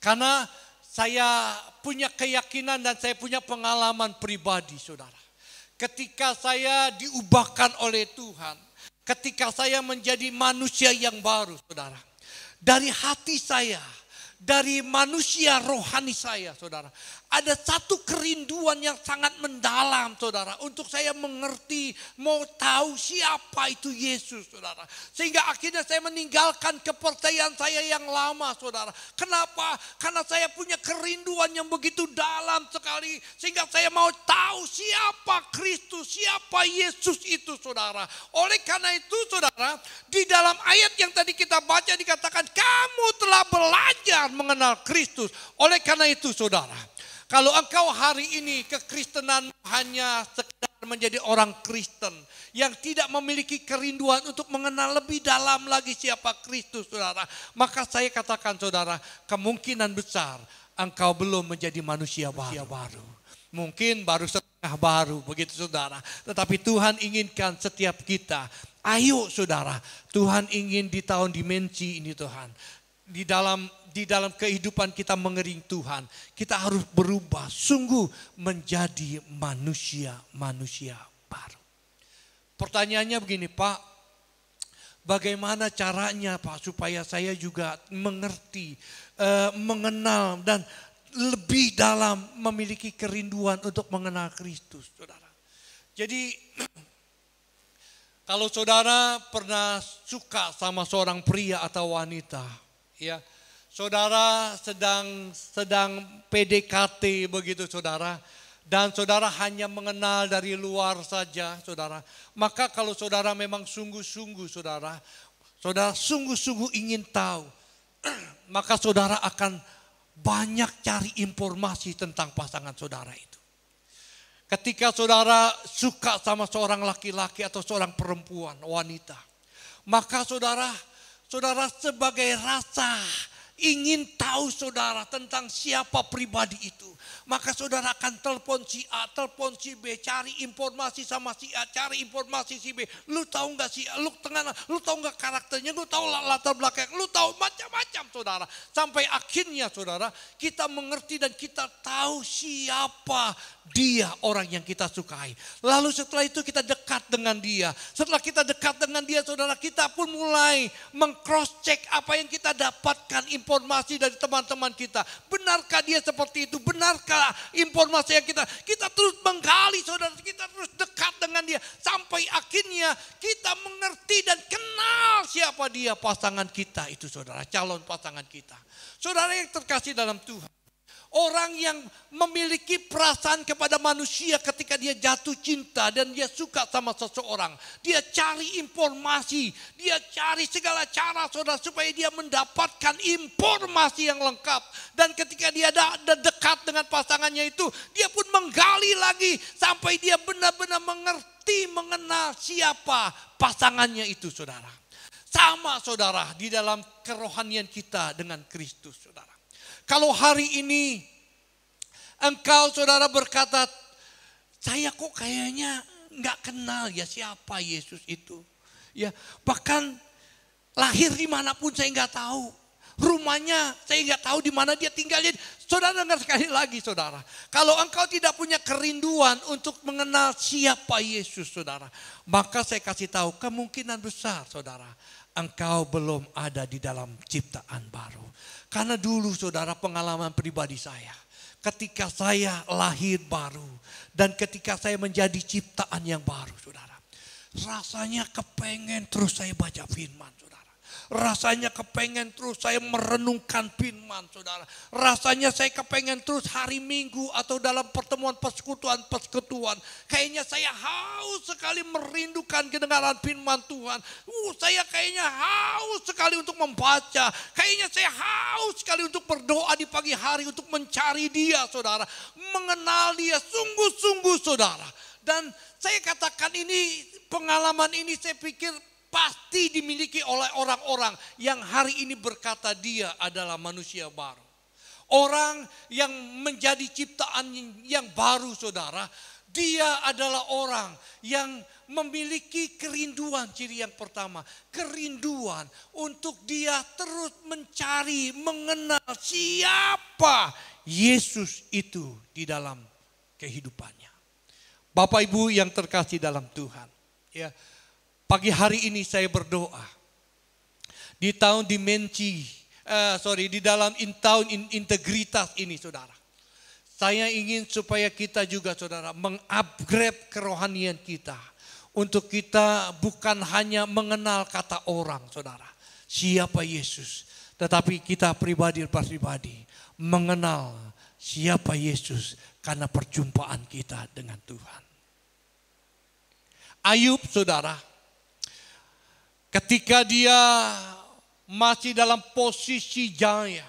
Karena saya punya keyakinan dan saya punya pengalaman pribadi saudara. Ketika saya diubahkan oleh Tuhan, ketika saya menjadi manusia yang baru saudara. Dari hati saya, dari manusia rohani saya saudara. Ada satu kerinduan yang sangat mendalam saudara. Untuk saya mengerti, mau tahu siapa itu Yesus saudara. Sehingga akhirnya saya meninggalkan kepercayaan saya yang lama saudara. Kenapa? Karena saya punya kerinduan yang begitu dalam sekali. Sehingga saya mau tahu siapa Kristus, siapa Yesus itu saudara. Oleh karena itu saudara, di dalam ayat yang tadi kita baca dikatakan kamu telah belajar mengenal Kristus. Oleh karena itu saudara, kalau engkau hari ini kekristenan hanya sekedar menjadi orang Kristen yang tidak memiliki kerinduan untuk mengenal lebih dalam lagi siapa Kristus saudara, maka saya katakan saudara, kemungkinan besar engkau belum menjadi manusia baru. Mungkin baru setengah baru begitu saudara. Tetapi Tuhan inginkan setiap kita, ayo saudara, Tuhan ingin di tahun dimensi ini Tuhan. Di dalam kehidupan kita mengering Tuhan, kita harus berubah sungguh menjadi manusia baru. Pertanyaannya begini Pak, bagaimana caranya Pak supaya saya juga mengerti, mengenal dan lebih dalam memiliki kerinduan untuk mengenal Kristus saudara. Jadi kalau saudara pernah suka sama seorang pria atau wanita, ya, saudara sedang PDKT begitu saudara, dan saudara hanya mengenal dari luar saja saudara, maka kalau saudara memang sungguh-sungguh saudara sungguh-sungguh ingin tahu, maka saudara akan banyak cari informasi tentang pasangan saudara itu. Ketika saudara suka sama seorang laki-laki atau seorang perempuan, wanita, maka saudara sebagai rasa ingin tahu saudara tentang siapa pribadi itu, maka saudara akan telepon si A, telepon si B, cari informasi sama si A, cari informasi si B. Lu tahu nggak si A, lu tahu nggak karakternya, lu tahu latar belakang, lu tahu macam-macam saudara. Sampai akhirnya saudara kita mengerti dan kita tahu siapa dia orang yang kita sukai. Lalu setelah itu kita dekat dengan dia. Setelah kita dekat dengan dia saudara, kita pun mulai meng-cross check apa yang kita dapatkan informasi dari teman-teman kita. Benarkah dia seperti itu? Benarkah segala informasi yang kita terus menggali saudara, kita terus dekat dengan dia. Sampai akhirnya kita mengerti dan kenal siapa dia pasangan kita itu saudara, calon pasangan kita. Saudara yang terkasih dalam Tuhan. Orang yang memiliki perasaan kepada manusia ketika dia jatuh cinta dan dia suka sama seseorang. Dia cari informasi, dia cari segala cara saudara supaya dia mendapatkan informasi yang lengkap. Dan ketika dia dekat dengan pasangannya itu, dia pun menggali lagi sampai dia benar-benar mengerti, mengenal siapa pasangannya itu saudara. Sama saudara di dalam kerohanian kita dengan Kristus saudara. Kalau hari ini engkau saudara berkata, saya kok kayaknya nggak kenal ya siapa Yesus itu. Ya, bahkan lahir dimanapun saya nggak tahu. Rumahnya saya nggak tahu di mana dia tinggal. Saudara dengar sekali lagi saudara. Kalau engkau tidak punya kerinduan untuk mengenal siapa Yesus saudara. Maka saya kasih tahu kemungkinan besar saudara. Engkau belum ada di dalam ciptaan baru. Karena dulu saudara pengalaman pribadi saya. Ketika saya lahir baru. Dan ketika saya menjadi ciptaan yang baru saudara. Rasanya kepengen terus saya baca firman saudara. Rasanya kepengen terus saya merenungkan firman saudara. Rasanya saya kepengen terus hari Minggu atau dalam pertemuan persekutuan. Kayaknya saya haus sekali merindukan kedengaran firman Tuhan. Saya kayaknya haus sekali untuk membaca. Kayaknya saya haus sekali untuk berdoa di pagi hari untuk mencari dia saudara. Mengenal dia sungguh-sungguh saudara. Dan saya katakan ini, pengalaman ini saya pikir pasti dimiliki oleh orang-orang yang hari ini berkata dia adalah manusia baru. Orang yang menjadi ciptaan yang baru saudara. Dia adalah orang yang memiliki kerinduan. Ciri yang pertama, kerinduan untuk dia terus mencari, mengenal siapa Yesus itu di dalam kehidupannya. Bapak Ibu yang terkasih dalam Tuhan. Ya. Pagi hari ini saya berdoa di tahun di dalam tahun integritas ini saudara. Saya ingin supaya kita juga saudara mengupgrade kerohanian kita. Untuk kita bukan hanya mengenal kata orang saudara. Siapa Yesus. Tetapi kita pribadi mengenal siapa Yesus karena perjumpaan kita dengan Tuhan. Ayub saudara. Ketika dia masih dalam posisi jaya.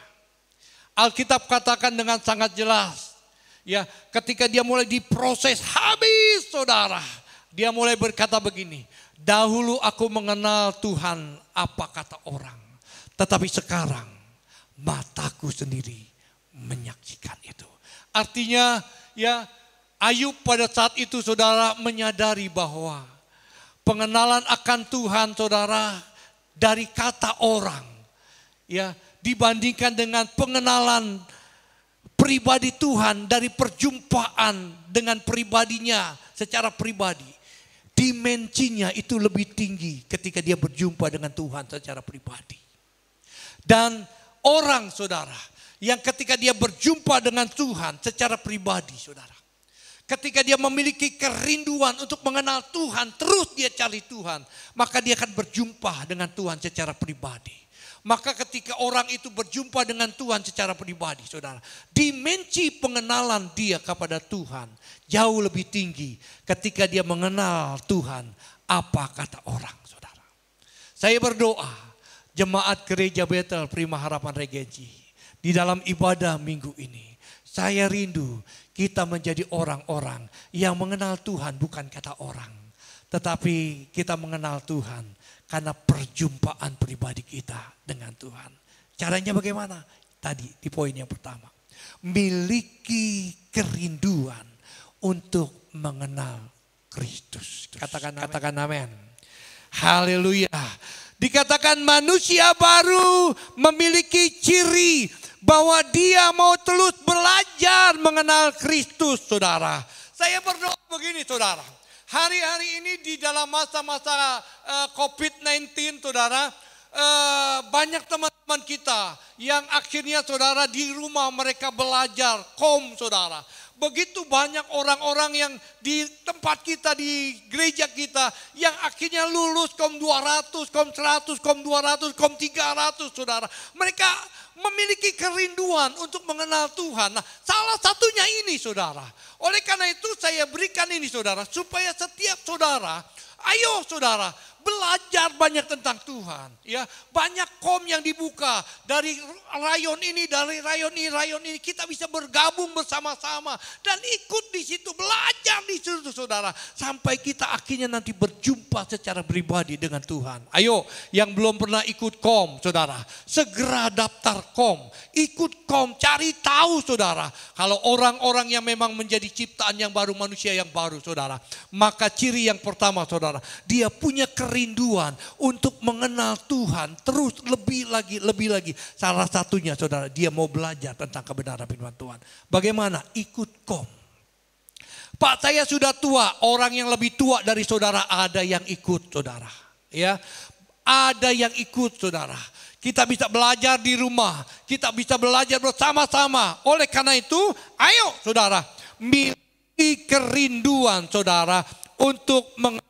Alkitab katakan dengan sangat jelas. Ya, ketika dia mulai diproses habis saudara. Dia mulai berkata begini. Dahulu aku mengenal Tuhan apa kata orang. Tetapi sekarang mataku sendiri menyaksikan itu. Artinya ya Ayub pada saat itu saudara menyadari bahwa pengenalan akan Tuhan saudara dari kata orang ya dibandingkan dengan pengenalan pribadi Tuhan dari perjumpaan dengan pribadinya secara pribadi. Dimensinya itu lebih tinggi ketika dia berjumpa dengan Tuhan secara pribadi. Dan orang saudara yang ketika dia berjumpa dengan Tuhan secara pribadi saudara. Ketika dia memiliki kerinduan untuk mengenal Tuhan, terus dia cari Tuhan. Maka dia akan berjumpa dengan Tuhan secara pribadi. Maka ketika orang itu berjumpa dengan Tuhan secara pribadi, saudara. Dimensi pengenalan dia kepada Tuhan jauh lebih tinggi ketika dia mengenal Tuhan apa kata orang, saudara. Saya berdoa, jemaat gereja Betel Prima Harapan Regensi. Di dalam ibadah minggu ini, saya rindu kita menjadi orang-orang yang mengenal Tuhan bukan kata orang. Tetapi kita mengenal Tuhan karena perjumpaan pribadi kita dengan Tuhan. Caranya bagaimana? Tadi di poin yang pertama. Miliki kerinduan untuk mengenal Kristus. Katakan amin. Haleluya. Dikatakan manusia baru memiliki ciri bahwa dia mau terus belajar mengenal Kristus, saudara. Saya berdoa begini, saudara. Hari-hari ini di dalam masa-masa COVID-19, saudara, banyak teman-teman teman kita yang akhirnya saudara di rumah mereka belajar kom saudara. Begitu banyak orang-orang yang di tempat kita, di gereja kita yang akhirnya lulus kom 200, kom 100, kom 200, kom 300 saudara. Mereka memiliki kerinduan untuk mengenal Tuhan. Nah, salah satunya ini saudara. Oleh karena itu saya berikan ini saudara, supaya setiap saudara, ayo saudara, belajar banyak tentang Tuhan. Ya, banyak kom yang dibuka dari rayon ini, dari rayon ini kita bisa bergabung bersama-sama dan ikut di situ, belajar di situ saudara, sampai kita akhirnya nanti berjumpa secara pribadi dengan Tuhan. Ayo, yang belum pernah ikut kom saudara, segera daftar kom, ikut kom, cari tahu saudara. Kalau orang-orang yang memang menjadi ciptaan yang baru, manusia yang baru saudara, maka ciri yang pertama saudara, dia punya kerinduan untuk mengenal Tuhan terus lebih lagi. Salah satunya saudara, dia mau belajar tentang kebenaran firman Tuhan. Bagaimana? Ikut kom. Pak, saya sudah tua. Orang yang lebih tua dari saudara ada yang ikut saudara. Ya, ada yang ikut saudara. Kita bisa belajar di rumah, kita bisa belajar bersama-sama. Oleh karena itu, ayo saudara, miliki kerinduan saudara untuk mengenal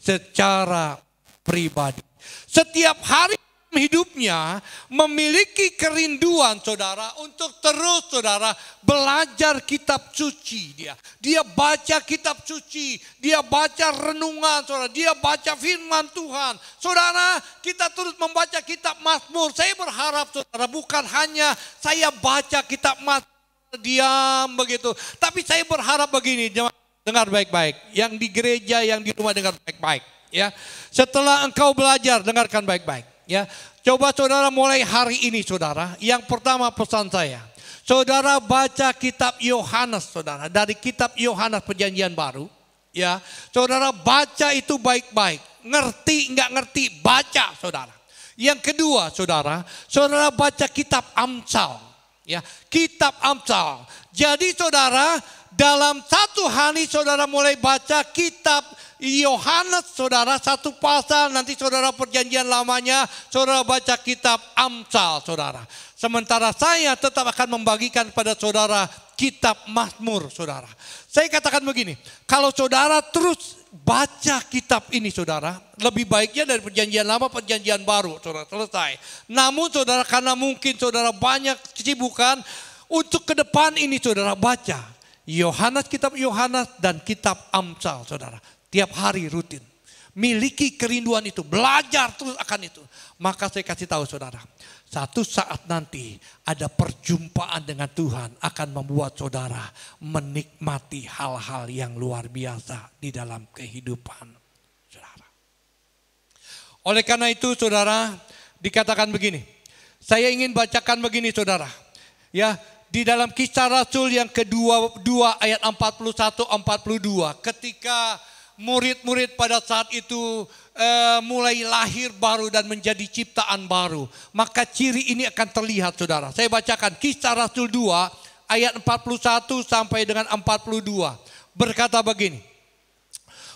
secara pribadi. Setiap hari hidupnya memiliki kerinduan saudara untuk terus saudara belajar kitab suci dia. Dia baca kitab suci, dia baca renungan saudara, dia baca firman Tuhan. Saudara, kita terus membaca kitab Mazmur. Saya berharap saudara bukan hanya saya baca kitab Mazmur diam begitu, tapi saya berharap begini, dengar baik-baik. Yang di gereja, yang di rumah dengar baik-baik. Ya, setelah engkau belajar, dengarkan baik-baik. Ya, coba saudara mulai hari ini saudara. Yang pertama pesan saya, saudara baca kitab Yohanes saudara. Dari kitab Yohanes Perjanjian Baru. Ya, saudara baca itu baik-baik. Ngerti nggak ngerti, baca saudara. Yang kedua saudara, saudara baca kitab Amsal. Ya, kitab Amsal. Jadi saudara, dalam satu hari saudara mulai baca kitab Yohanes saudara, satu pasal, nanti saudara Perjanjian Lamanya saudara baca kitab Amsal saudara. Sementara saya tetap akan membagikan pada saudara kitab Mazmur saudara. Saya katakan begini, kalau saudara terus baca kitab ini saudara, lebih baiknya dari Perjanjian Lama, Perjanjian Baru saudara, selesai. Namun saudara, karena mungkin saudara banyak kesibukan, untuk ke depan ini saudara baca Yohanes, kitab Yohanes dan kitab Amsal saudara. Tiap hari rutin. Miliki kerinduan itu. Belajar terus akan itu. Maka saya kasih tahu saudara. Satu saat nanti ada perjumpaan dengan Tuhan akan membuat saudara menikmati hal-hal yang luar biasa di dalam kehidupan saudara. Oleh karena itu saudara, dikatakan begini. Saya ingin bacakan begini saudara. Ya, di dalam Kisah Rasul yang kedua 2 ayat 41-42. Ketika murid-murid pada saat itu mulai lahir baru dan menjadi ciptaan baru, maka ciri ini akan terlihat saudara. Saya bacakan Kisah Rasul 2 ayat 41 sampai dengan 42. Berkata begini.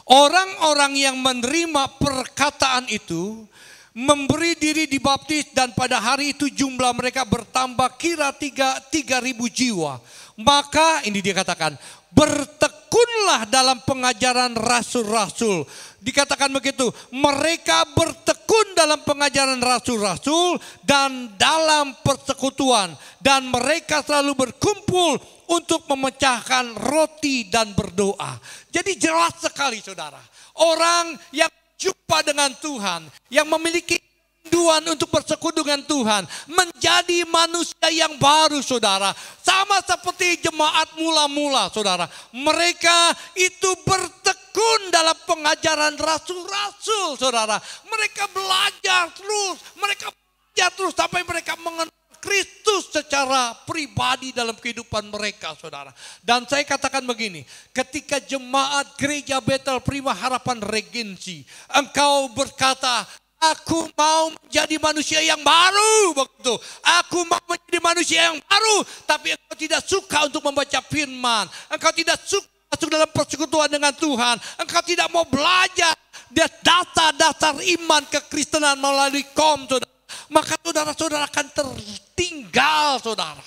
Orang-orang yang menerima perkataan itu memberi diri dibaptis, dan pada hari itu jumlah mereka bertambah kira 3.000 jiwa. Maka ini dia katakan, bertekunlah dalam pengajaran rasul-rasul. Dikatakan begitu, mereka bertekun dalam pengajaran rasul-rasul dan dalam persekutuan. Dan mereka selalu berkumpul untuk memecahkan roti dan berdoa. Jadi jelas sekali saudara, orang yang jumpa dengan Tuhan, yang memiliki kerinduan untuk bersekutu dengan Tuhan, menjadi manusia yang baru saudara. Sama seperti jemaat mula-mula saudara. Mereka itu bertekun dalam pengajaran rasul-rasul saudara. Mereka belajar terus sampai mereka mengenal Kristus secara pribadi dalam kehidupan mereka saudara. Dan saya katakan begini, ketika jemaat gereja Bethel Prima Harapan Regensi, engkau berkata, aku mau menjadi manusia yang baru begitu. Aku mau menjadi manusia yang baru, tapi engkau tidak suka untuk membaca firman. Engkau tidak suka masuk dalam persekutuan dengan Tuhan. Engkau tidak mau belajar dasar-dasar iman kekristenan melalui kom saudara. maka saudara-saudara akan tertinggal saudara.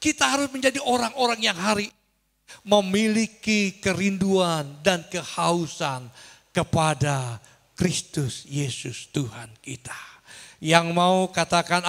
Kita harus menjadi orang-orang yang hari memiliki kerinduan dan kehausan kepada Kristus Yesus Tuhan kita. Yang mau katakan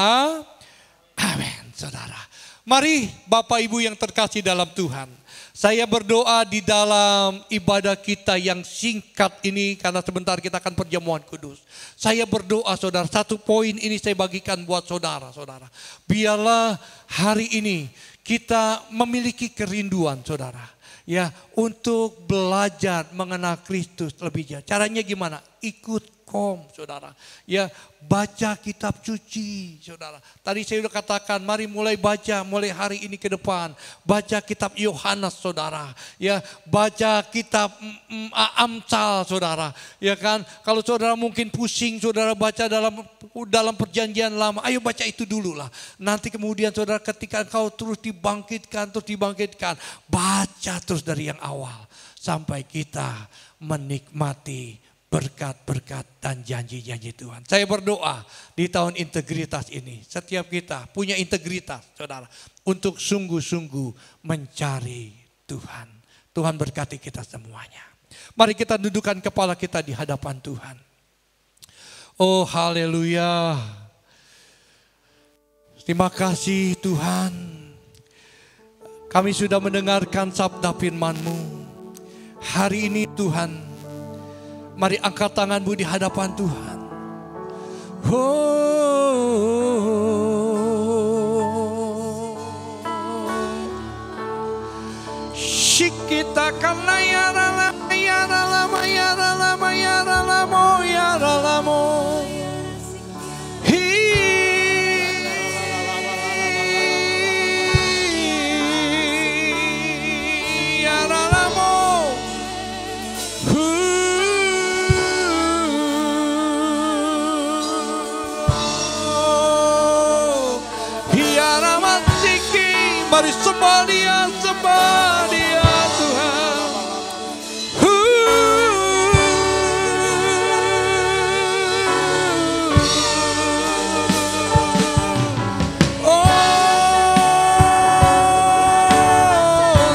amin saudara. Mari Bapak Ibu yang terkasih dalam Tuhan. Saya berdoa di dalam ibadah kita yang singkat ini karena sebentar kita akan perjamuan kudus. Saya berdoa saudara, satu poin ini saya bagikan buat saudara-saudara. Biarlah hari ini kita memiliki kerinduan saudara. Ya, untuk belajar mengenal Kristus lebih jauh. Caranya gimana? Ikut saudara. Ya, baca kitab suci saudara. Tadi saya sudah katakan mari mulai baca mulai hari ini ke depan. Baca kitab Yohanes saudara. Ya, baca kitab Amsal saudara. Ya kan, kalau saudara mungkin pusing saudara baca dalam perjanjian lama, ayo baca itu dulu lah. Nanti kemudian saudara ketika engkau terus dibangkitkan, baca terus dari yang awal sampai kita menikmati berkat-berkat dan janji-janji Tuhan. Saya berdoa di tahun integritas ini, setiap kita punya integritas saudara, untuk sungguh-sungguh mencari Tuhan. Tuhan berkati kita semuanya. Mari kita dudukkan kepala kita di hadapan Tuhan. Oh haleluya. Terima kasih Tuhan. Kami sudah mendengarkan sabda firman-Mu. Hari ini Tuhan, mari angkat tanganmu di hadapan Tuhan. Shikita kana yara lama yara lama yara lama yara lamo yara lamo. Yara lamo. Mari sembah Dia Tuhan. Oh,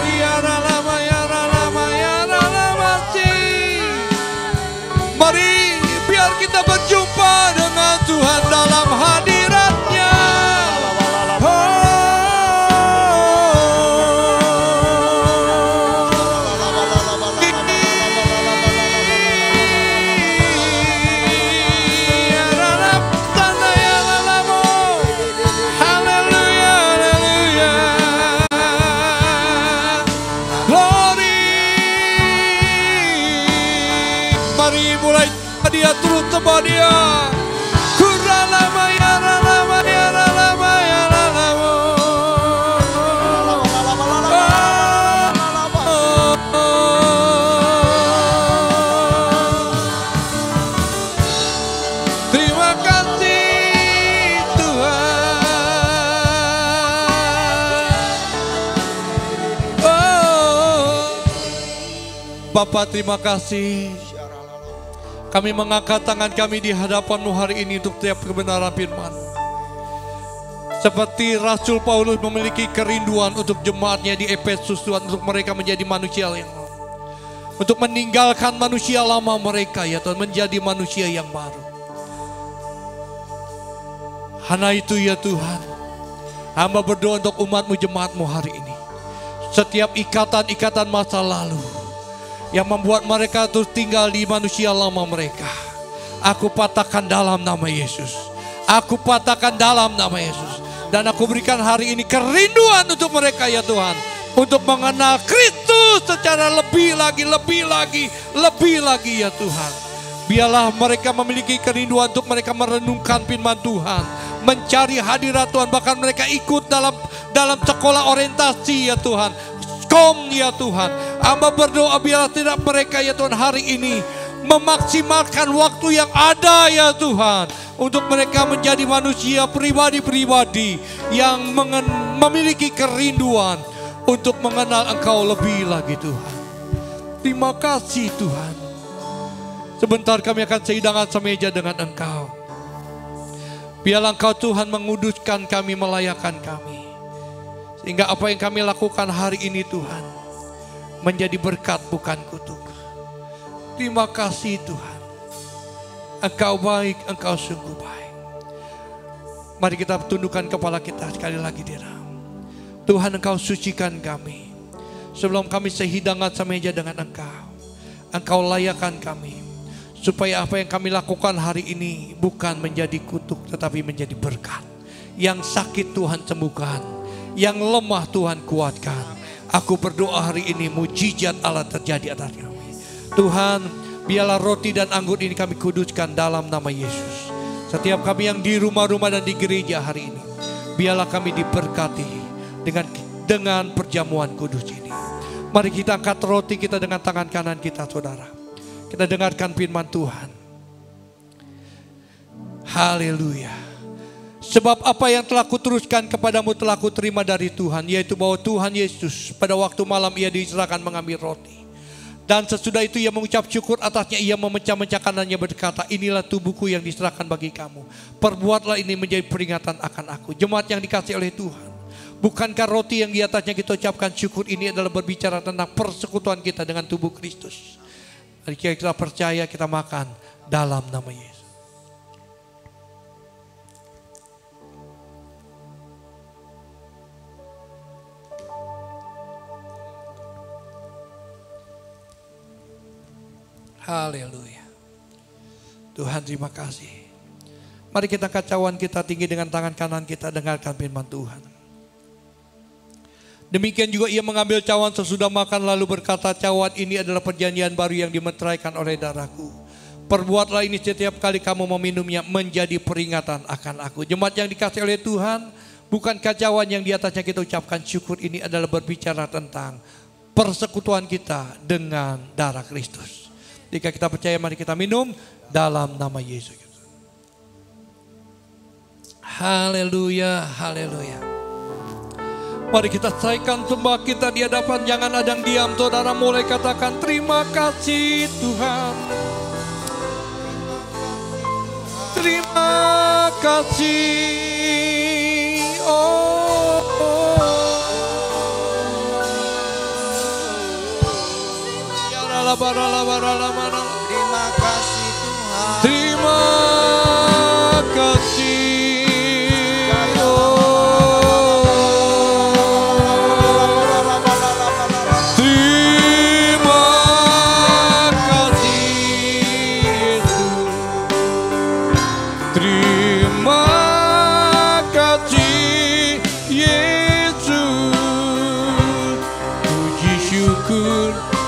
ya lama sih. Mari biar kita berjumpa dengan Tuhan dalam hadirat-Nya. Dia terus sembah Dia. Kuralama ya lama ya lama ya lama. Terima kasih Tuhan. Oh, Bapa terima kasih. Kami mengangkat tangan kami di hadapan-Mu hari ini untuk tiap kebenaran firman. Seperti Rasul Paulus memiliki kerinduan untuk jemaatnya di Efesus Tuhan, untuk mereka menjadi manusia yang baru. Untuk meninggalkan manusia lama mereka ya Tuhan, menjadi manusia yang baru. Karena itu ya Tuhan, hamba berdoa untuk umat-Mu, jemaat-Mu hari ini. Setiap ikatan-ikatan masa lalu yang membuat mereka terus tinggal di manusia lama mereka, aku patahkan dalam nama Yesus. Aku patahkan dalam nama Yesus. Dan aku berikan hari ini kerinduan untuk mereka ya Tuhan, untuk mengenal Kristus secara lebih lagi ya Tuhan. Biarlah mereka memiliki kerinduan untuk mereka merenungkan firman Tuhan, mencari hadirat Tuhan, bahkan mereka ikut dalam sekolah orientasi ya Tuhan, ya Tuhan. Hamba berdoa biarlah tidak mereka ya Tuhan hari ini memaksimalkan waktu yang ada ya Tuhan, untuk mereka menjadi manusia pribadi-pribadi yang memiliki kerinduan untuk mengenal Engkau lebih lagi Tuhan. Terima kasih Tuhan. Sebentar kami akan sehidangan semeja dengan Engkau. Biarlah Engkau Tuhan menguduskan kami, melayakkan kami. Sehingga apa yang kami lakukan hari ini Tuhan menjadi berkat bukan kutuk. Terima kasih Tuhan. Engkau baik, Engkau sungguh baik. Mari kita tundukkan kepala kita sekali lagi di dalam. Tuhan Engkau sucikan kami. Sebelum kami sehidangan semeja dengan Engkau, Engkau layakkan kami. Supaya apa yang kami lakukan hari ini bukan menjadi kutuk tetapi menjadi berkat. Yang sakit Tuhan sembuhkan, yang lemah Tuhan kuatkan. Aku berdoa hari ini mujizat Allah terjadi atas kami. Tuhan, biarlah roti dan anggur ini kami kuduskan dalam nama Yesus. Setiap kami yang di rumah-rumah dan di gereja hari ini, biarlah kami diberkati dengan perjamuan kudus ini. Mari kita angkat roti kita dengan tangan kanan kita, saudara. Kita dengarkan firman Tuhan. Haleluya. Sebab apa yang telah kuteruskan kepadamu telah kuterima dari Tuhan, yaitu bahwa Tuhan Yesus pada waktu malam ia diserahkan mengambil roti. Dan sesudah itu ia mengucap syukur atasnya, ia memecah-mecahkan dan ia berkata, inilah tubuhku yang diserahkan bagi kamu. Perbuatlah ini menjadi peringatan akan aku. Jemaat yang dikasihi oleh Tuhan, bukankah roti yang di atasnya kita ucapkan syukur ini adalah berbicara tentang persekutuan kita dengan tubuh Kristus? Mari kita percaya, kita makan dalam nama Yesus. Haleluya. Tuhan terima kasih. Mari kita kacauan kita tinggi dengan tangan kanan kita, dengarkan firman Tuhan. Demikian juga ia mengambil cawan sesudah makan lalu berkata, cawan ini adalah perjanjian baru yang dimeteraikan oleh darahku. Perbuatlah ini setiap kali kamu meminumnya menjadi peringatan akan aku. Jemaat yang dikasihi oleh Tuhan, bukankah cawan yang di atasnya kita ucapkan syukur ini adalah berbicara tentang persekutuan kita dengan darah Kristus. Jika kita percaya, mari kita minum dalam nama Yesus. Haleluya, haleluya. Mari kita selesaikan sembah kita di hadapan, jangan ada yang diam. Saudara mulai katakan terima kasih Tuhan. Terima kasih. Oh, Terima kasih Tuhan. Terima kasih.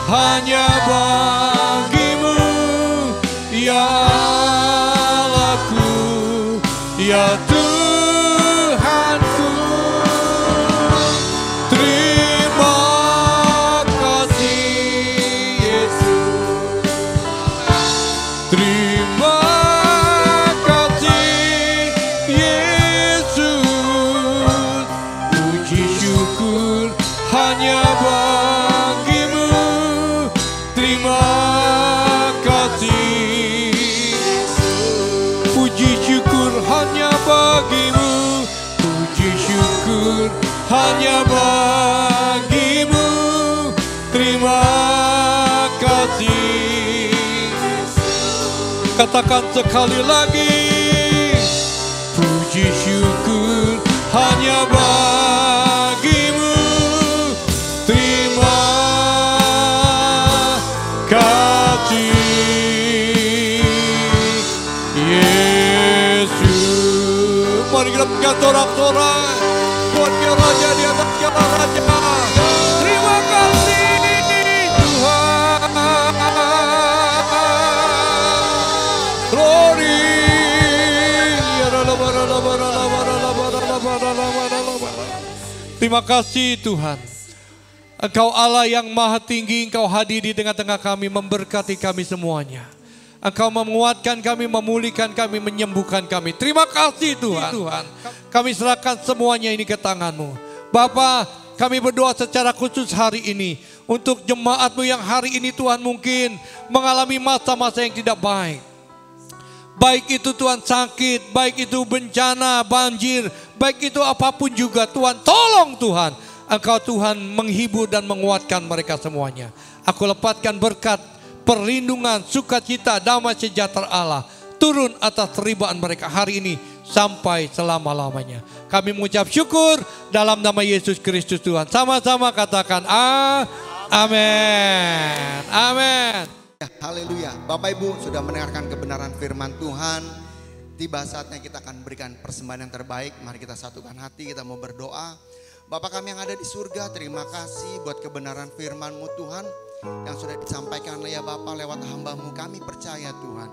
Hanya bagimu ya Allahku, ya Tuhanku. Terima kasih Yesus. Terima kasih Yesus. Puji syukur hanya bagimu. Terima kasih. Puji syukur hanya bagimu. Puji syukur hanya bagimu. Terima kasih. Katakan sekali lagi. Puji syukur hanya bagimu. Terima kasih Yesus. Mari kita berikan sorak-sorak buat Dia Raja di atas segala raja. Terima kasih Tuhan. Glory. Terima kasih Tuhan. Engkau Allah yang maha tinggi, Engkau hadir di tengah-tengah kami, memberkati kami semuanya. Engkau menguatkan kami, memulihkan kami, menyembuhkan kami. Terima kasih Tuhan. Kami serahkan semuanya ini ke tangan-Mu. Bapa, kami berdoa secara khusus hari ini untuk jemaat-Mu yang hari ini Tuhan mungkin mengalami masa-masa yang tidak baik. Baik itu Tuhan sakit, baik itu bencana, banjir, baik itu apapun juga Tuhan, tolong Tuhan. Engkau Tuhan menghibur dan menguatkan mereka semuanya. Aku lepaskan berkat, perlindungan, sukacita, damai sejahtera Allah turun atas ribaan mereka hari ini sampai selama-lamanya. Kami mengucap syukur dalam nama Yesus Kristus Tuhan. Sama-sama katakan amin. Amin. Haleluya. Bapak Ibu sudah mendengarkan kebenaran firman Tuhan. Tiba saatnya kita akan berikan persembahan yang terbaik. Mari kita satukan hati, kita mau berdoa. Bapak kami yang ada di surga, terima kasih buat kebenaran firman-Mu Tuhan yang sudah disampaikan ya Bapak lewat hamba-Mu. Kami percaya Tuhan,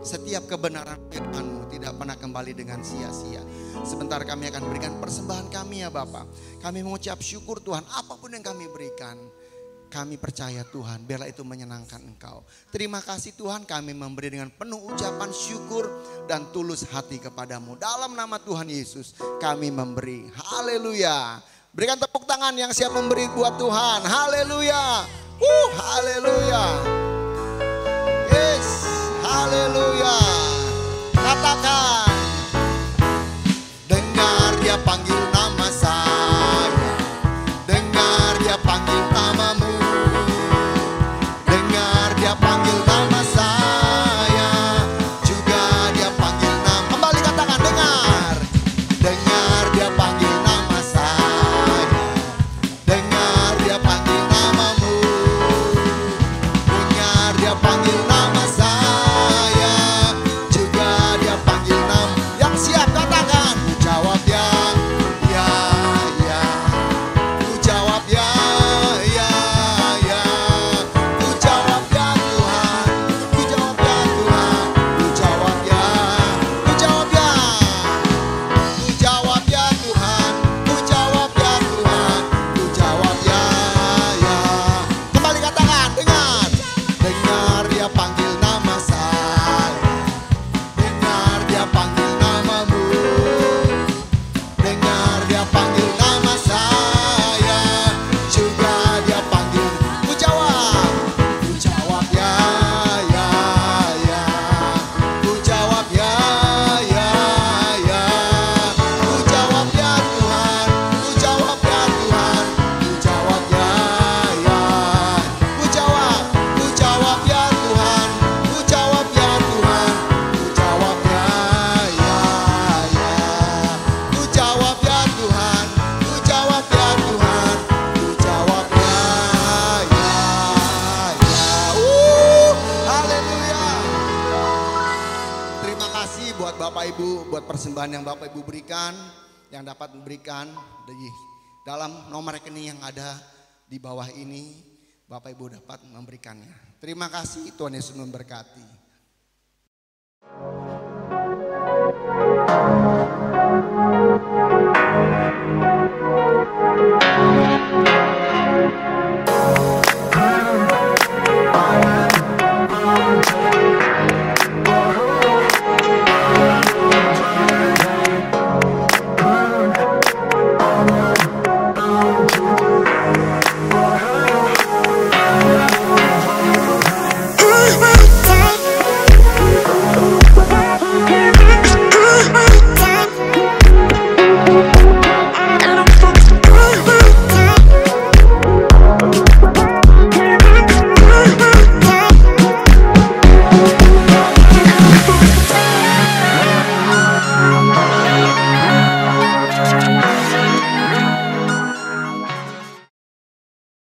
setiap kebenaran firman-Mu tidak pernah kembali dengan sia-sia. Sebentar kami akan berikan persembahan kami ya Bapak. Kami mengucap syukur Tuhan, apapun yang kami berikan, kami percaya Tuhan, biarlah itu menyenangkan Engkau. Terima kasih Tuhan, kami memberi dengan penuh ucapan syukur dan tulus hati kepadamu. Dalam nama Tuhan Yesus kami memberi. Haleluya. Berikan tepuk tangan yang siap memberi buat Tuhan. Haleluya. Haleluya. Yes, haleluya. Katakan, dengar dia panggil nama saya, dengar dia panggil namamu, dengar dia panggil nama saya, juga dia panggil nama. Kembali katakan, dengar, dengar dia panggil nama saya, dengar dia panggil namamu, dengar dia panggil nama saya, juga dia panggil nama. Yang siap katakan, ku jawab ya, ku jawab ya, ku jawab ya Tuhan, ku jawab ya Tuhan, ku jawab ya, ku jawab ya, ku jawab ya Tuhan, ku jawab ya Tuhan, ku jawab ya. Kembali katakan, dengar, dengar dia panggil nama saya, dengar dia panggil namamu, dengar dia panggil nama saya, juga dia panggil. Ku jawab ya, ku jawab ya, ku jawab ya Tuhan, ku jawab ya Tuhan, ku jawab ya, ku jawab ya Tuhan, ku jawab ya Tuhan, ku jawab ya, ku jawab ya Tuhan, ku jawab ya Tuhan, ku jawab haleluya. Terima kasih buat Bapak Ibu, buat persembahan yang Bapak Ibu berikan, yang dapat memberikan di dalam nomor rekening yang ada di bawah ini, Bapak Ibu dapat memberikannya. Terima kasih, Tuhan Yesus memberkati.